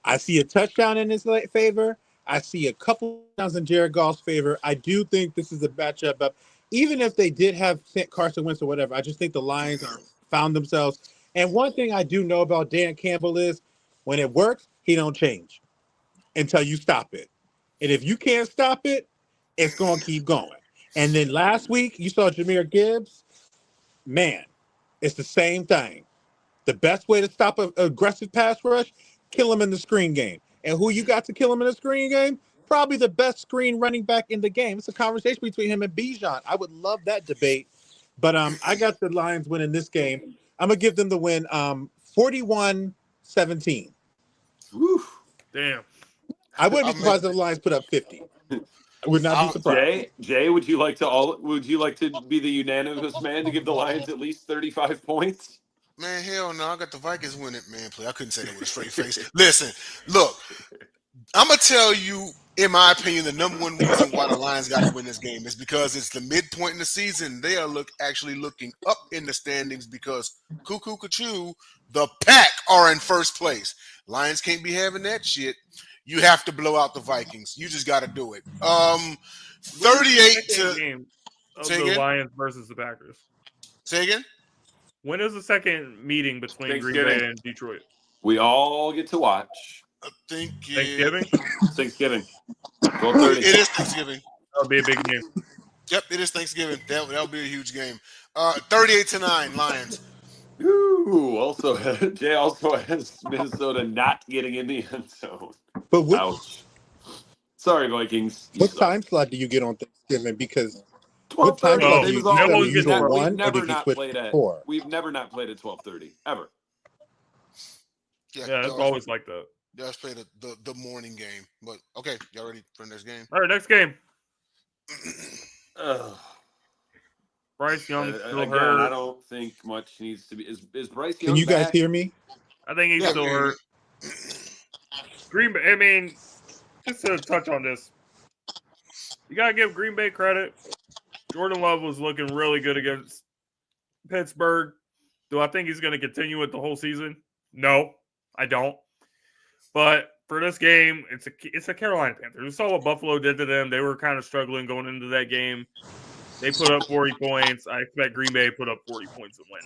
I see a touchdown in his favor. I see a couple rounds in Jared Goff's favor. I do think this is a matchup up. Even if they did have Carson Wentz or whatever, I just think the Lions are found themselves. And one thing I do know about Dan Campbell is when it works, he don't change until you stop it. And if you can't stop it, it's going to keep going. And then last week, you saw Jahmyr Gibbs. Man, it's the same thing. The best way to stop an aggressive pass rush, kill him in the screen game. And who you got to kill him in the screen game? Probably the best screen running back in the game. It's a conversation between him and Bijan. I would love that debate. But I got the Lions winning this game. I'm going to give them the win 41-17. Damn. I wouldn't be surprised if the Lions put up 50. I would not be surprised. Jay, would you like to be the unanimous man to give the Lions at least 35 points? Man, hell no. I got the Vikings winning, man. Please. I couldn't say that with a straight face. Listen, look, I'm going to tell you, in my opinion, the number one reason why the Lions got to win this game is because it's the midpoint in the season. They are actually looking up in the standings because cuckoo, the Pack are in first place. Lions can't be having that shit. You have to blow out the Vikings. You just got to do it. 38 to game of the Lions versus the Packers. Say again? When is the second meeting between Green Bay and Detroit? We all get to watch. I think Thanksgiving? Thanksgiving. 12:30. It is Thanksgiving. That'll be a big game. Yep, it is Thanksgiving. That'll be a huge game. 38-9 Lions. Ooh, Jay also has Minnesota not getting in the end zone. But ouch. Sorry, Vikings. What time slot do you get on Thanksgiving? Because 12:30. what time slot do you get on the We've usual never one, or did you not switch played to at 4? We've never not played at 12:30 ever. Yeah, it's always like that. Yeah, let's play the morning game. But okay, y'all ready for the next game? All right, next game. Bryce Young still again, hurt. I don't think much needs to be. Is Bryce Young? Can you guys back? hear me? I think he's still hurt. Green Bay. I mean, just to touch on this, you gotta give Green Bay credit. Jordan Love was looking really good against Pittsburgh. Do I think he's going to continue it the whole season? No, I don't. But for this game, it's a Carolina Panthers. We saw what Buffalo did to them. They were kind of struggling going into that game. They put up 40 points. I expect Green Bay to put up 40 points and win.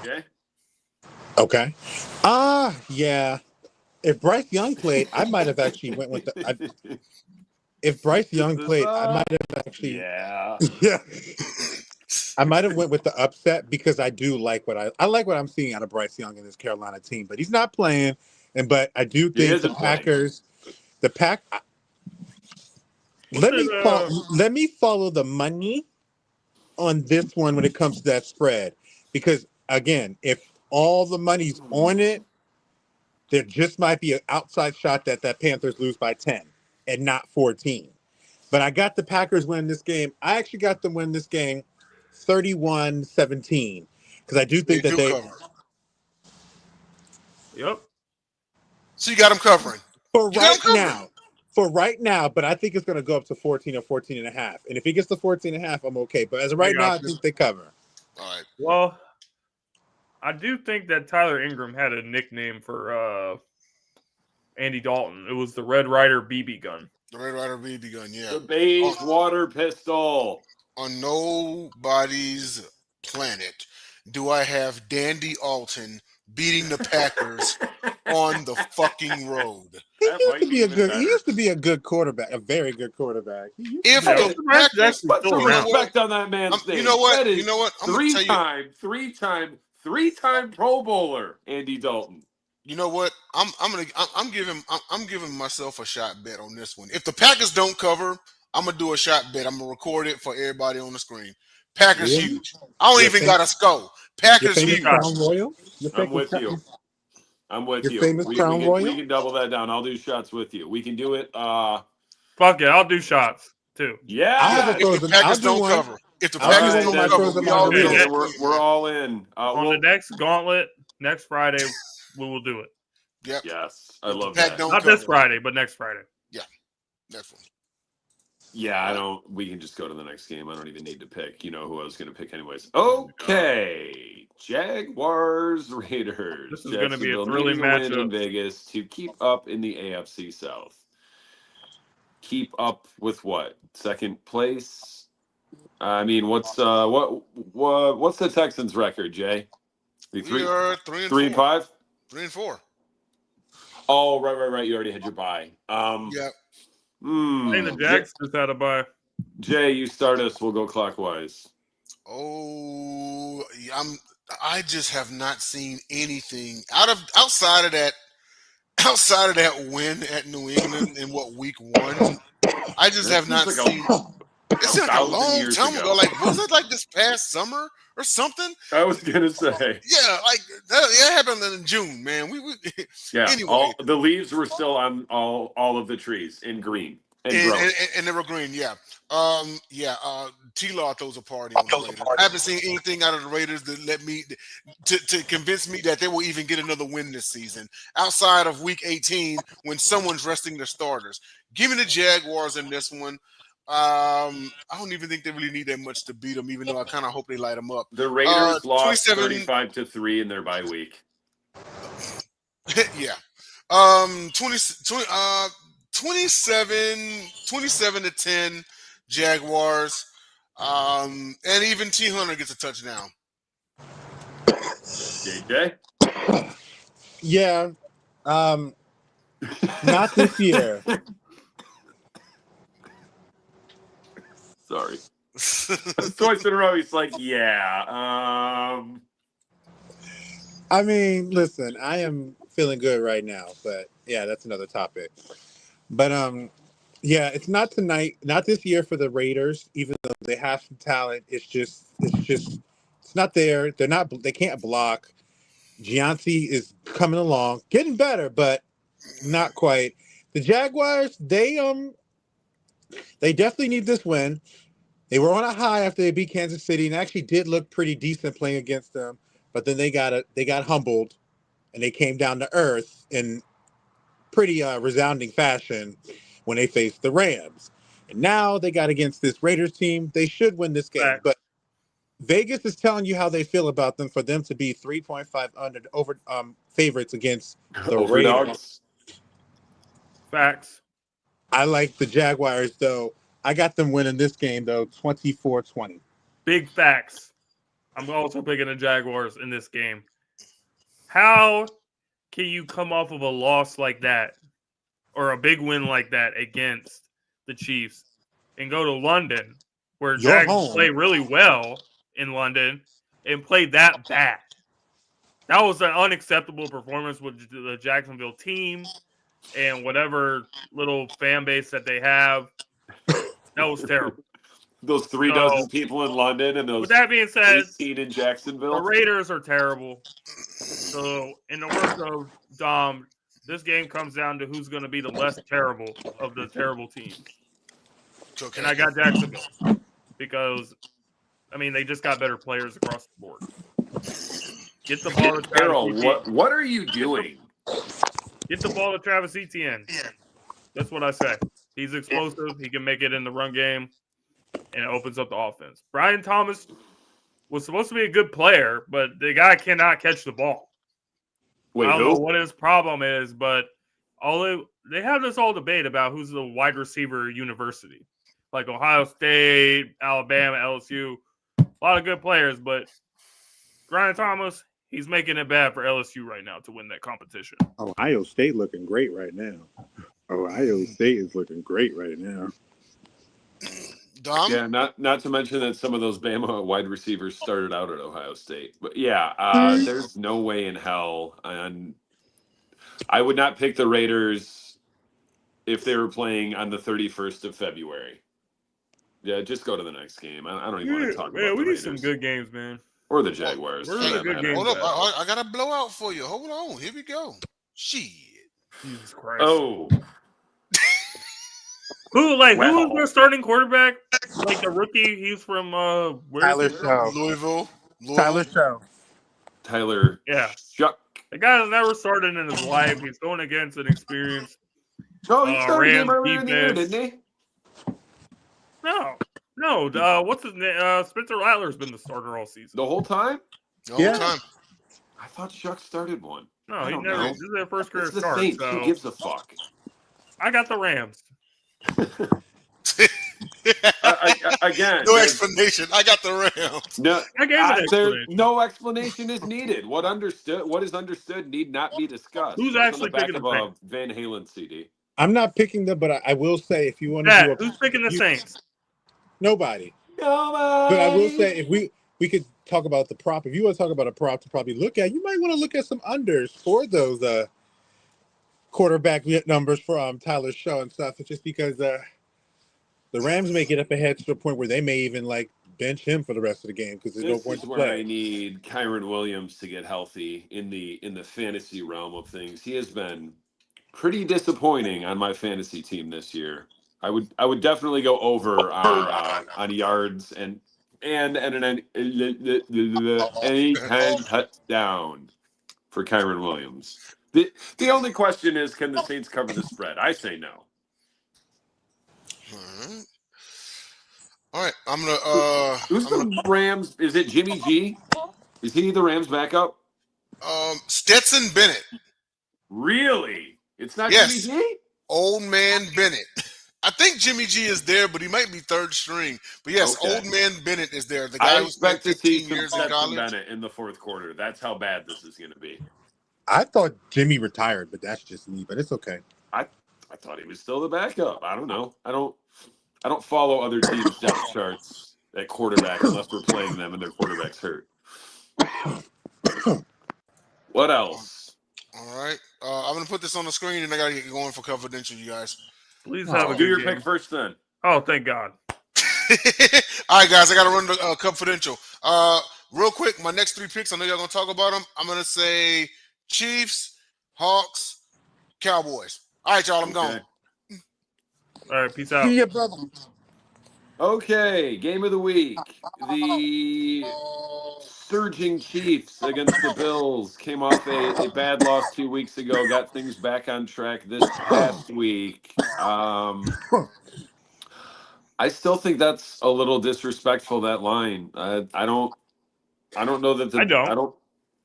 JJ? Okay. Yeah. If Bryce Young played, I might have actually went with the. If Bryce Young played, I might have actually. Yeah. Yeah. I might have went with the upset because I do like what I like what I'm seeing out of Bryce Young in this Carolina team, but he's not playing. But I do think the Packers, let me follow the money on this one when it comes to that spread, because again, if all the money's on it, there just might be an outside shot that Panthers lose by 10 and not 14. But I got the Packers winning this game. I actually got them win this game 31-17 because I do think that they cover. Yep. So you got them covering. For right now, but I think it's going to go up to 14 or 14 and a half. And if it gets to 14 and a half, I'm okay. But as of right now, I think they cover. All right. Well, I do think that Tyler Ingram had a nickname for Andy Dalton. It was the Red Ryder BB gun. The Red Ryder BB gun, yeah. The beige water pistol. On nobody's planet do I have Dandy Alton beating the Packers on the fucking road. He used to be a good quarterback, a very good quarterback. If the Packers put some respect on that man's name. You know what? I'm three-time Pro Bowler, Andy Dalton. You know what? I'm giving myself a shot bet on this one. If the Packers don't cover, I'm gonna do a shot bet. I'm gonna record it for everybody on the screen. Packers huge. I don't even got a score. Packers huge. Crown Royal? I'm with you. I'm with you. Famous Crown Royal? We can double that down. I'll do shots with you. We can do it. Fuck it, I'll do shots too. Yeah. If the Packers don't cover. If the Packers don't cover, we're all in. On the next Gauntlet, next Friday, we will do it. Yep. Yes. I love that. Not this Friday, but next Friday. Yeah. Next one. Yeah, I don't. We can just go to the next game. I don't even need to pick. You know who I was going to pick anyways. Okay, Jaguars Raiders. This is going to be a Jacksonville thrilling needing a win matchup. in Vegas to keep up in the AFC South. Keep up with what? Second place. I mean, what's the Texans' record, Jay? We are 3-4. 3-5. 3-4. Oh, right. You already had your bye. Yeah. I think the Jags just had a bye. Jay, you start us. We'll go clockwise. Oh, I just have not seen anything outside of that win at New England in week 1. I just have not seen. It's like a long time ago. Like, was it like this past summer or something? I was gonna say. Yeah, like that happened in June, man. Yeah. Anyway, the leaves were still on all of the trees in green and they were green. Yeah. T-Law throws a party on the Raiders. I haven't seen anything out of the Raiders that let me to convince me that they will even get another win this season outside of week 18 when someone's resting their starters. Give me the Jaguars in this one. I don't even think they really need that much to beat them, even though I kind of hope they light them up. The Raiders lost 35-3 in their bye week. Yeah. 27-10 Jaguars. And even T. Hunter gets a touchdown. JJ? Yeah. Not this year. Sorry. Twice in a row, he's like, yeah. I mean, listen, I am feeling good right now, but yeah, that's another topic. But yeah, it's not tonight, not this year for the Raiders, even though they have some talent. It's not there. They can't block. Gianti is coming along, getting better, but not quite. The Jaguars, they definitely need this win. They were on a high after they beat Kansas City and actually did look pretty decent playing against them, but then they got humbled and they came down to earth in pretty resounding fashion when they faced the Rams. And now they got against this Raiders team. They should win this game, Right. but Vegas is telling you how they feel about them for them to be 3.5 over favorites against the Raiders. Facts. I like the Jaguars, though. I got them winning this game, though, 24-20. Big facts. I'm also picking the Jaguars in this game. How can you come off of a loss like that or a big win like that against the Chiefs and go to London where Jags play really well in London and play that bad? That was an unacceptable performance with the Jacksonville team and whatever little fan base that they have. That was terrible. Those 3 dozen people in London and those with that being said, 18 in Jacksonville. The Raiders are terrible. So, in the words of Dom, this game comes down to who's going to be the less terrible of the terrible teams. Okay. And I got Jacksonville because, I mean, they just got better players across the board. Get the ball to Travis Carol, Etienne. what are you doing? Get the ball to Travis Etienne. That's what I say. He's explosive. He can make it in the run game, and it opens up the offense. Brian Thomas was supposed to be a good player, but the guy cannot catch the ball. Wait, I don't know what his problem is, but they have this all debate about who's the wide receiver university. Like Ohio State, Alabama, LSU. A lot of good players, but Brian Thomas, he's making it bad for LSU right now to win that competition. Ohio State looking great right now. Ohio State is looking great right now. Dom? Yeah, not to mention that some of those Bama wide receivers started out at Ohio State. But yeah, there's no way in hell. And I would not pick the Raiders if they were playing on the 31st of February. Yeah, just go to the next game. I don't even want to talk about the we need Raiders. some good games, man. Or the Jaguars. We're in a good game. Hold up. I got a blowout for you. Hold on. Here we go. Shit. Jesus Christ. Oh. Who was their starting quarterback? Like the rookie, he's from Tyler Show. Louisville. Tyler Show. Tyler. Yeah. Shuck. The guy has never started in his life. He's going against an experienced Oh, he started Rams earlier in the year, defense. didn't he? No. What's his name? Spencer Rattler's been the starter all season. The whole time? The whole time. I thought Chuck started one. No, I he don't never. know. This is their first career It's the start. Saints. So Who gives a fuck? I got the Rams. Again, No explanation. I got the Rams. no, I gave an explanation. no explanation is needed. What is understood need not be discussed. Who's That's on actually the back picking of the a Saints? Van Halen CD? I'm not picking them, but I will say if you want to do Who's picking the Saints? nobody. Nobody. But I will say if we could talk about the prop. If you want to talk about a prop to probably look at, you might want to look at some unders for those quarterback numbers for Tyler's show and stuff. It's just because the Rams may get up ahead to the point where they may even like bench him for the rest of the game because there's no This point is to where I play. need Kyron Williams to get healthy in the fantasy realm of things. He has been pretty disappointing on my fantasy team this year. I would definitely go over on yards and an anytime touchdown for Kyron Williams. The only question is, can the Saints cover the spread? I say no. All right. I'm gonna Who's the Rams? Is it Jimmy G? Is he the Rams backup? Stetson Bennett. Really? It's not Yes. Jimmy G? Old man Bennett. I think Jimmy G is there, but he might be third string. But yes, Okay. Old man Bennett is there. The guy I who spent expect to see 15 some years in Stetson college. Bennett in the fourth quarter. That's how bad this is going to be. I thought Jimmy retired, but that's just me. But it's okay. I thought he was still the backup. I don't know. I don't follow other teams' depth charts at quarterback unless we're playing them and their quarterback's hurt. What else? All right. I'm going to put this on the screen, and I got to get going for confidential, you guys. Please have a Do good your game. pick first, then. Oh, thank God. All right, guys, I got to run the confidential. Real quick, my next 3 picks, I know y'all going to talk about them. I'm going to say Chiefs, Hawks, Cowboys. All right, y'all, I'm gone. All right, peace out. See ya, brother. Okay, game of the week. The surging Chiefs against the Bills came off a bad loss 2 weeks ago, got things back on track this past week. I still think that's a little disrespectful, that line. I don't know that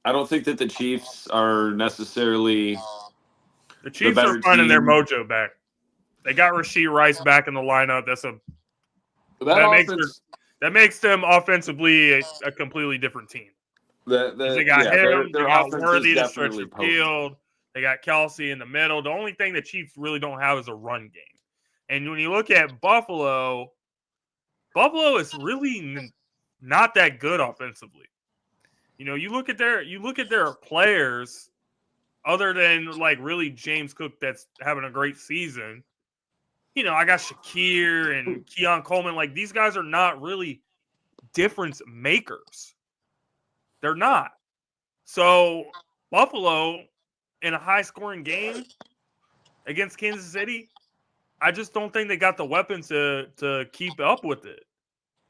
I don't think that the Chiefs are necessarily The Chiefs better are finding their team. mojo back. They got Rashee Rice back in the lineup. That makes them offensively a completely different team. They got him. They got Worthy to stretch the field. They got Kelsey in the middle. The only thing the Chiefs really don't have is a run game. And when you look at Buffalo is really not that good offensively. You know, you look at their players, other than like really James Cook that's having a great season. You know, I got Shakir and Keon Coleman. Like, these guys are not really difference makers. They're not. So Buffalo in a high-scoring game against Kansas City, I just don't think they got the weapons to keep up with it.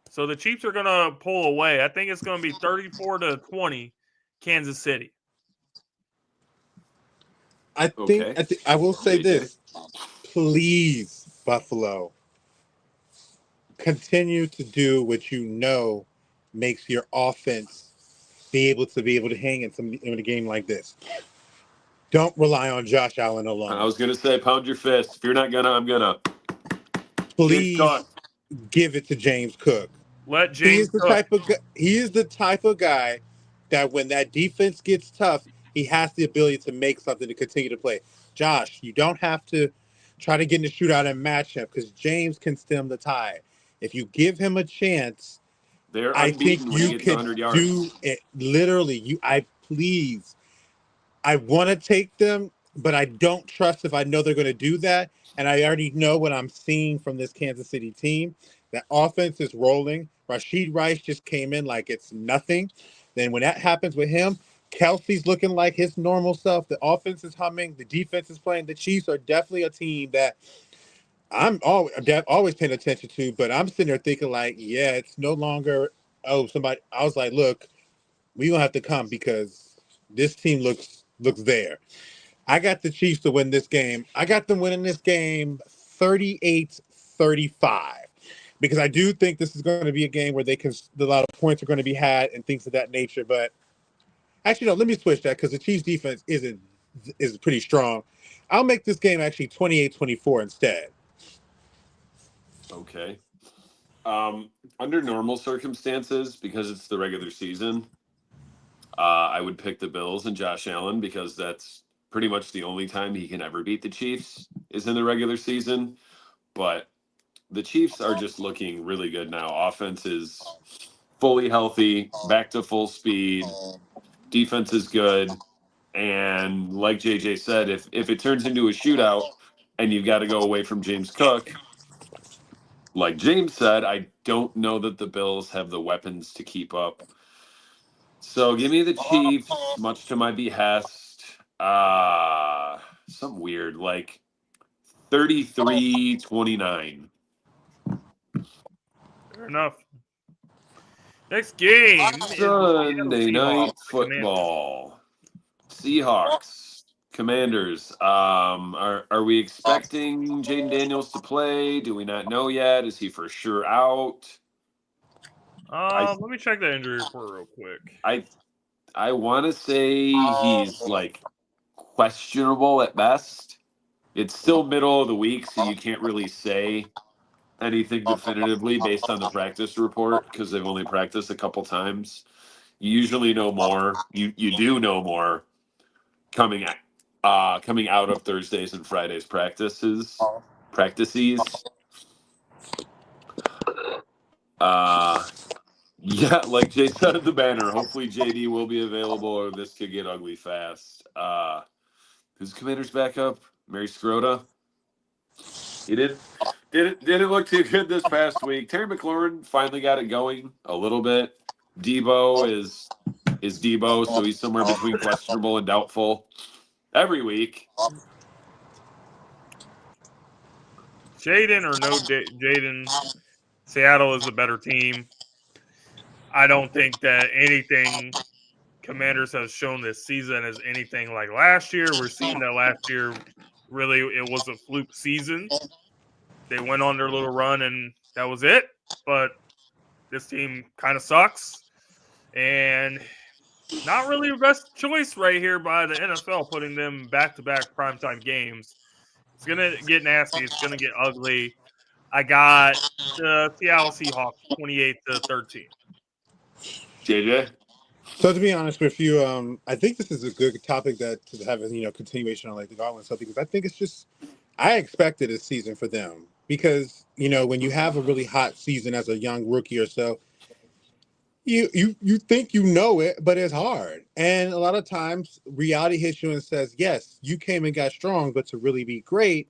So the Chiefs are going to pull away. I think it's going to be 34-20 Kansas City. I think I will say this. Please, Buffalo, continue to do what you know makes your offense be able to hang in a game like this. Don't rely on Josh Allen alone. I was gonna say, pound your fist. If you're not gonna, I'm gonna. Please give it to James Cook. Let James He is the type of guy that when that defense gets tough, he has the ability to make something to continue to play. Josh, you don't have to try to get in the shootout and match him because James can stem the tide. If you give him a chance, I think you can do it. Literally, I want to take them, but I don't trust if I know they're going to do that. And I already know what I'm seeing from this Kansas City team. That offense is rolling. Rashee Rice just came in like it's nothing. Then when that happens with him, Kelsey's looking like his normal self. The offense is humming. The defense is playing. The Chiefs are definitely a team that I'm always paying attention to, but I'm sitting there thinking like, yeah, it's no longer, somebody. I was like, look, we're going to have to come because this team looks there. I got the Chiefs to win this game. I got them winning this game 38-35. because I do think this is going to be a game where a lot of points are going to be had and things of that nature. But actually, no, let me switch that because the Chiefs defense is pretty strong. I'll make this game actually 28-24 instead. Okay. Under normal circumstances, because it's the regular season, I would pick the Bills and Josh Allen because that's pretty much the only time he can ever beat the Chiefs is in the regular season. But the Chiefs are just looking really good now. Offense is fully healthy, back to full speed. Defense is good. And like JJ said, if it turns into a shootout and you've got to go away from James Cook, like James said, I don't know that the Bills have the weapons to keep up. So give me the Chiefs, much to my behest. Something weird, like 33-29. Fair enough. Next game is the Sunday Seattle night Seahawks, the Commanders. football. Seahawks, Commanders. Are we expecting Jaden Daniels to play? Do we not know yet? Is he for sure out? Let me check that injury report real quick. I want to say he's like questionable at best. It's still middle of the week, so you can't really say anything definitively based on the practice report because they've only practiced a couple times. You usually know more. You do know more coming out of Thursdays and Fridays practices. Yeah, like Jay said in the banner, hopefully JD will be available or this could get ugly fast. Who's Commander's backup? Mary Scrota. He didn't look too good this past week. Terry McLaurin finally got it going a little bit. Debo is Debo, so he's somewhere between questionable and doubtful every week. Jaden or no Jaden, Seattle is the better team. I don't think that anything Commanders has shown this season is anything like last year. We're seeing that last year, really, it was a fluke season. They went on their little run, and that was it. But this team kind of sucks. And not really the best choice right here by the NFL, putting them back-to-back primetime games. It's going to get nasty. It's going to get ugly. I got the Seattle Seahawks 28-13. JJ? So to be honest with you, I think this is a good topic to have a continuation on like the Gauntlet stuff because I think it's just I expected a season for them because when you have a really hot season as a young rookie or so, you think it, but it's hard, and a lot of times reality hits you and says, yes, you came and got strong, but to really be great,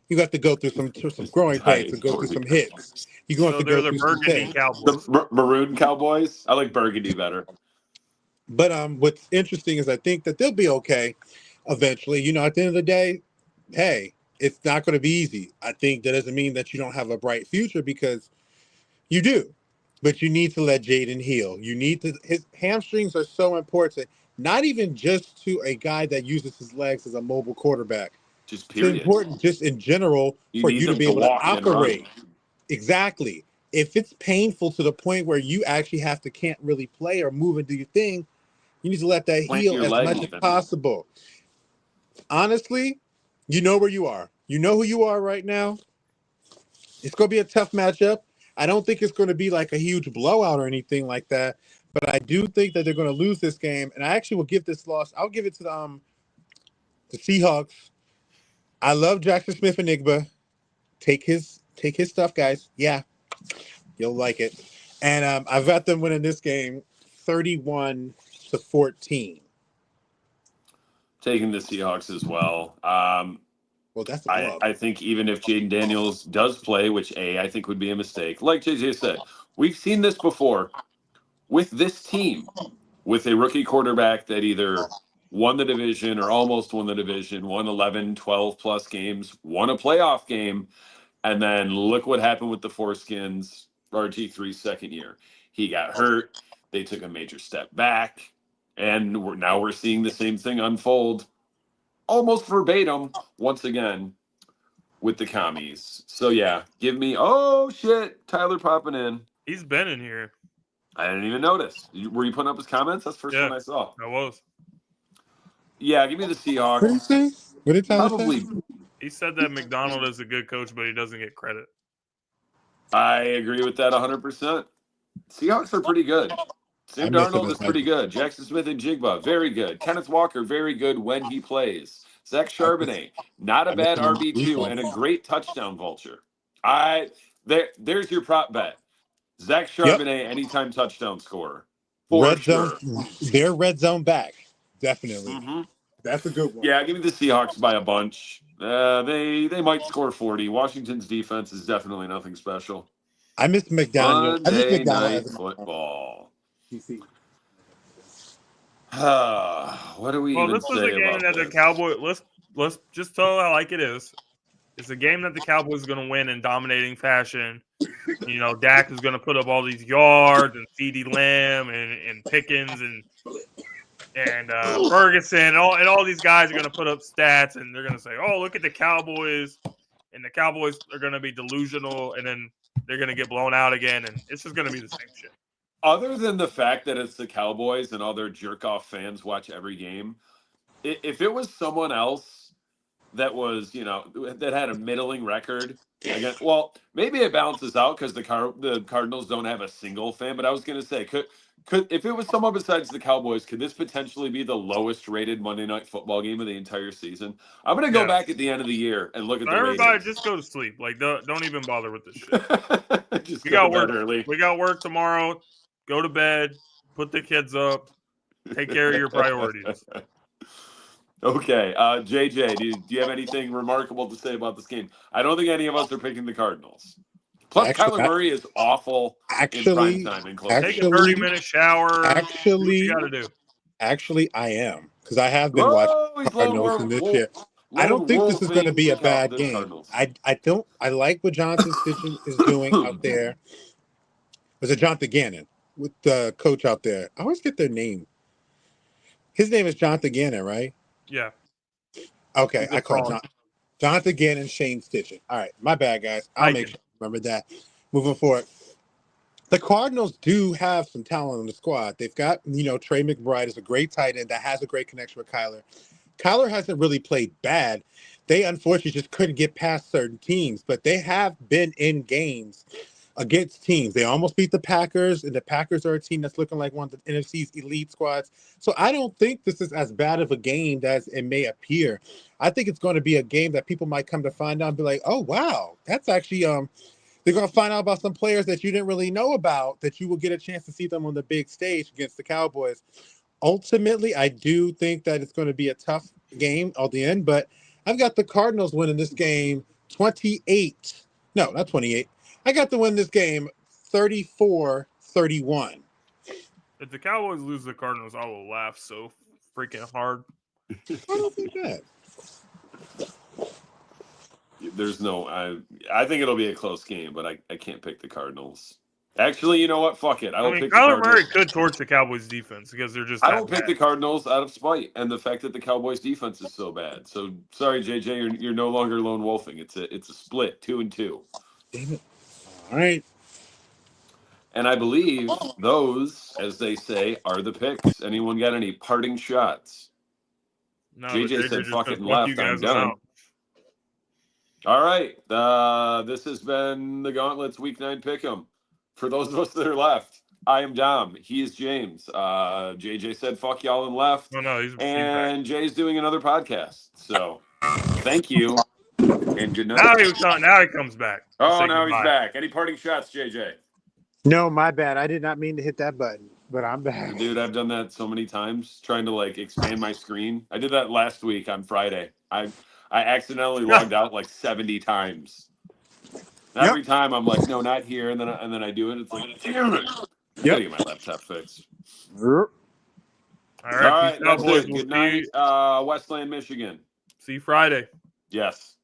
you have to go through some growing pains and go through some hits. You're going to have to go they're the through some Burgundy things. Cowboys. The Maroon Cowboys? I like Burgundy better. But what's interesting is I think that they'll be okay eventually. At the end of the day, hey, it's not going to be easy. I think that doesn't mean that you don't have a bright future because you do. But you need to let Jaden heal. His hamstrings are so important, not even just to a guy that uses his legs as a mobile quarterback. Just period. It's important just in general for you to be able to operate. Exactly. If it's painful to the point where you actually can't really play or move and do your thing, you need to let that heal as much as possible. Honestly, you know where you are. You know who you are right now. It's going to be a tough matchup. I don't think it's going to be like a huge blowout or anything like that, but I do think that they're going to lose this game. And I actually will give this loss. I'll give it to the Seahawks. I love Jackson Smith-Njigba. Take his stuff, guys. Yeah, you'll like it. And I've got them winning this game 31-14. Taking the Seahawks as well. Well, that's I think even if Jaden Daniels does play, which I think would be a mistake, like JJ said, we've seen this before with this team, with a rookie quarterback that either won the division or almost won the division, won 11, 12 plus games, won a playoff game, and then look what happened with the Foreskins RG3's second year. He got hurt. They took a major step back, and now we're seeing the same thing unfold almost verbatim once again with the commies. So yeah, give me. Oh shit, Tyler popping in. He's been in here. I didn't even notice. Were you putting up his comments? That's the first Yeah. one I saw. I was. Yeah, give me the What did he Seahawks. say? What did Tyler Probably. say? He said that McDonald is a good coach, but he doesn't get credit. I agree with that 100%. Seahawks are pretty good. Sam I miss him Darnold as is pretty good. Jackson Smith and Jigba, very good. Kenneth Walker, very good when he plays. Zach Charbonnet, not a I miss bad him on RB2 and a defense. great touchdown vulture. There's your prop bet. Zach Yep. Charbonnet, anytime touchdown scorer. For sure. They're red zone back. Definitely. Mm-hmm. That's a good one. Yeah, give me the Seahawks by a bunch. They might score 40. Washington's defense is definitely nothing special. I miss McDaniel. Monday Night Football. DC. What do we even this was say a game about that this? the Cowboys. Let's just tell it like it is. It's a game that the Cowboys are going to win in dominating fashion. You know, Dak is going to put up all these yards, and CeeDee Lamb and Pickens and Ferguson and all these guys are going to put up stats, and they're going to say, "Oh, look at the Cowboys," and the Cowboys are going to be delusional, and then they're going to get blown out again, and it's just going to be the same shit. Other than the fact that it's the Cowboys and all their jerk-off fans watch every game, if it was someone else that was, that had a middling record, again, well, maybe it balances out because the Cardinals don't have a single fan. But I was going to say, could if it was someone besides the Cowboys, could this potentially be the lowest rated Monday Night Football game of the entire season? I'm going to go back at the end of the year and look at the everybody ratings. just go to sleep. Like, don't even bother with this shit. Just we go got to bed work early. We got work tomorrow. Go to bed. Put the kids up. Take care of your priorities. Okay, JJ, do you have anything remarkable to say about this game? I don't think any of us are picking the Cardinals. Plus, Kyler Murray is awful in prime time and close. Take a 30-minute shower. Do what you got to do. Actually, I am because I have been watching Cardinals in this year. I don't think this is going to be a bad game. I like what Jonathan Stitchen is doing out there. Was it Jonathan Gannon with the coach out there? I always get their name. His name is Jonathan Gannon, right? Yeah. Okay, I call Jonathan Gannon, Shane Stitchen. All right, my bad, guys. I'll make sure I remember that. Moving forward, the Cardinals do have some talent on the squad. They've got, Trey McBride is a great tight end that has a great connection with Kyler. Kyler hasn't really played bad. They unfortunately just couldn't get past certain teams, but they have been in games against teams. They almost beat the Packers, and the Packers are a team that's looking like one of the NFC's elite squads. So I don't think this is as bad of a game as it may appear. I think it's going to be a game that people might come to find out and be like, oh, wow, that's actually they're going to find out about some players that you didn't really know about, that you will get a chance to see them on the big stage against the Cowboys. Ultimately, I do think that it's going to be a tough game at the end, but I've got the Cardinals winning this game 28. No, not 28. I got to win this game 34-31. If the Cowboys lose the Cardinals, I will laugh so freaking hard. I don't think that. There's no, I think it'll be a close game, but I can't pick the Cardinals. Actually, you know what? Fuck it. I will pick the Kyler Cardinals. Murray could torch the Cowboys defense because they're just. I will pick the Cardinals out of spite and the fact that the Cowboys defense is so bad. So sorry, JJ, you're no longer lone wolfing. It's a split 2-2. Damn it. All right. And I believe those, as they say, are the picks. Anyone got any parting shots? No, JJ said fuck it and left. I'm done. All right. This has been the Gauntlets Week 9 Pick'em. For those of us that are left, I am Dom. He is James. JJ said fuck y'all and left. And Jay's doing another podcast. So thank you. And good night. Now he comes back. Oh, now he's back. Any parting shots, JJ? No, my bad. I did not mean to hit that button, but I'm back. Dude, I've done that so many times, trying to expand my screen. I did that last week on Friday. I accidentally logged out 70 times. Every time I'm like, no, not here, and then I do it. It's like, damn it! I gotta get my laptop fixed. All right, that's it. Good night, Westland, Michigan. See you Friday. Yes.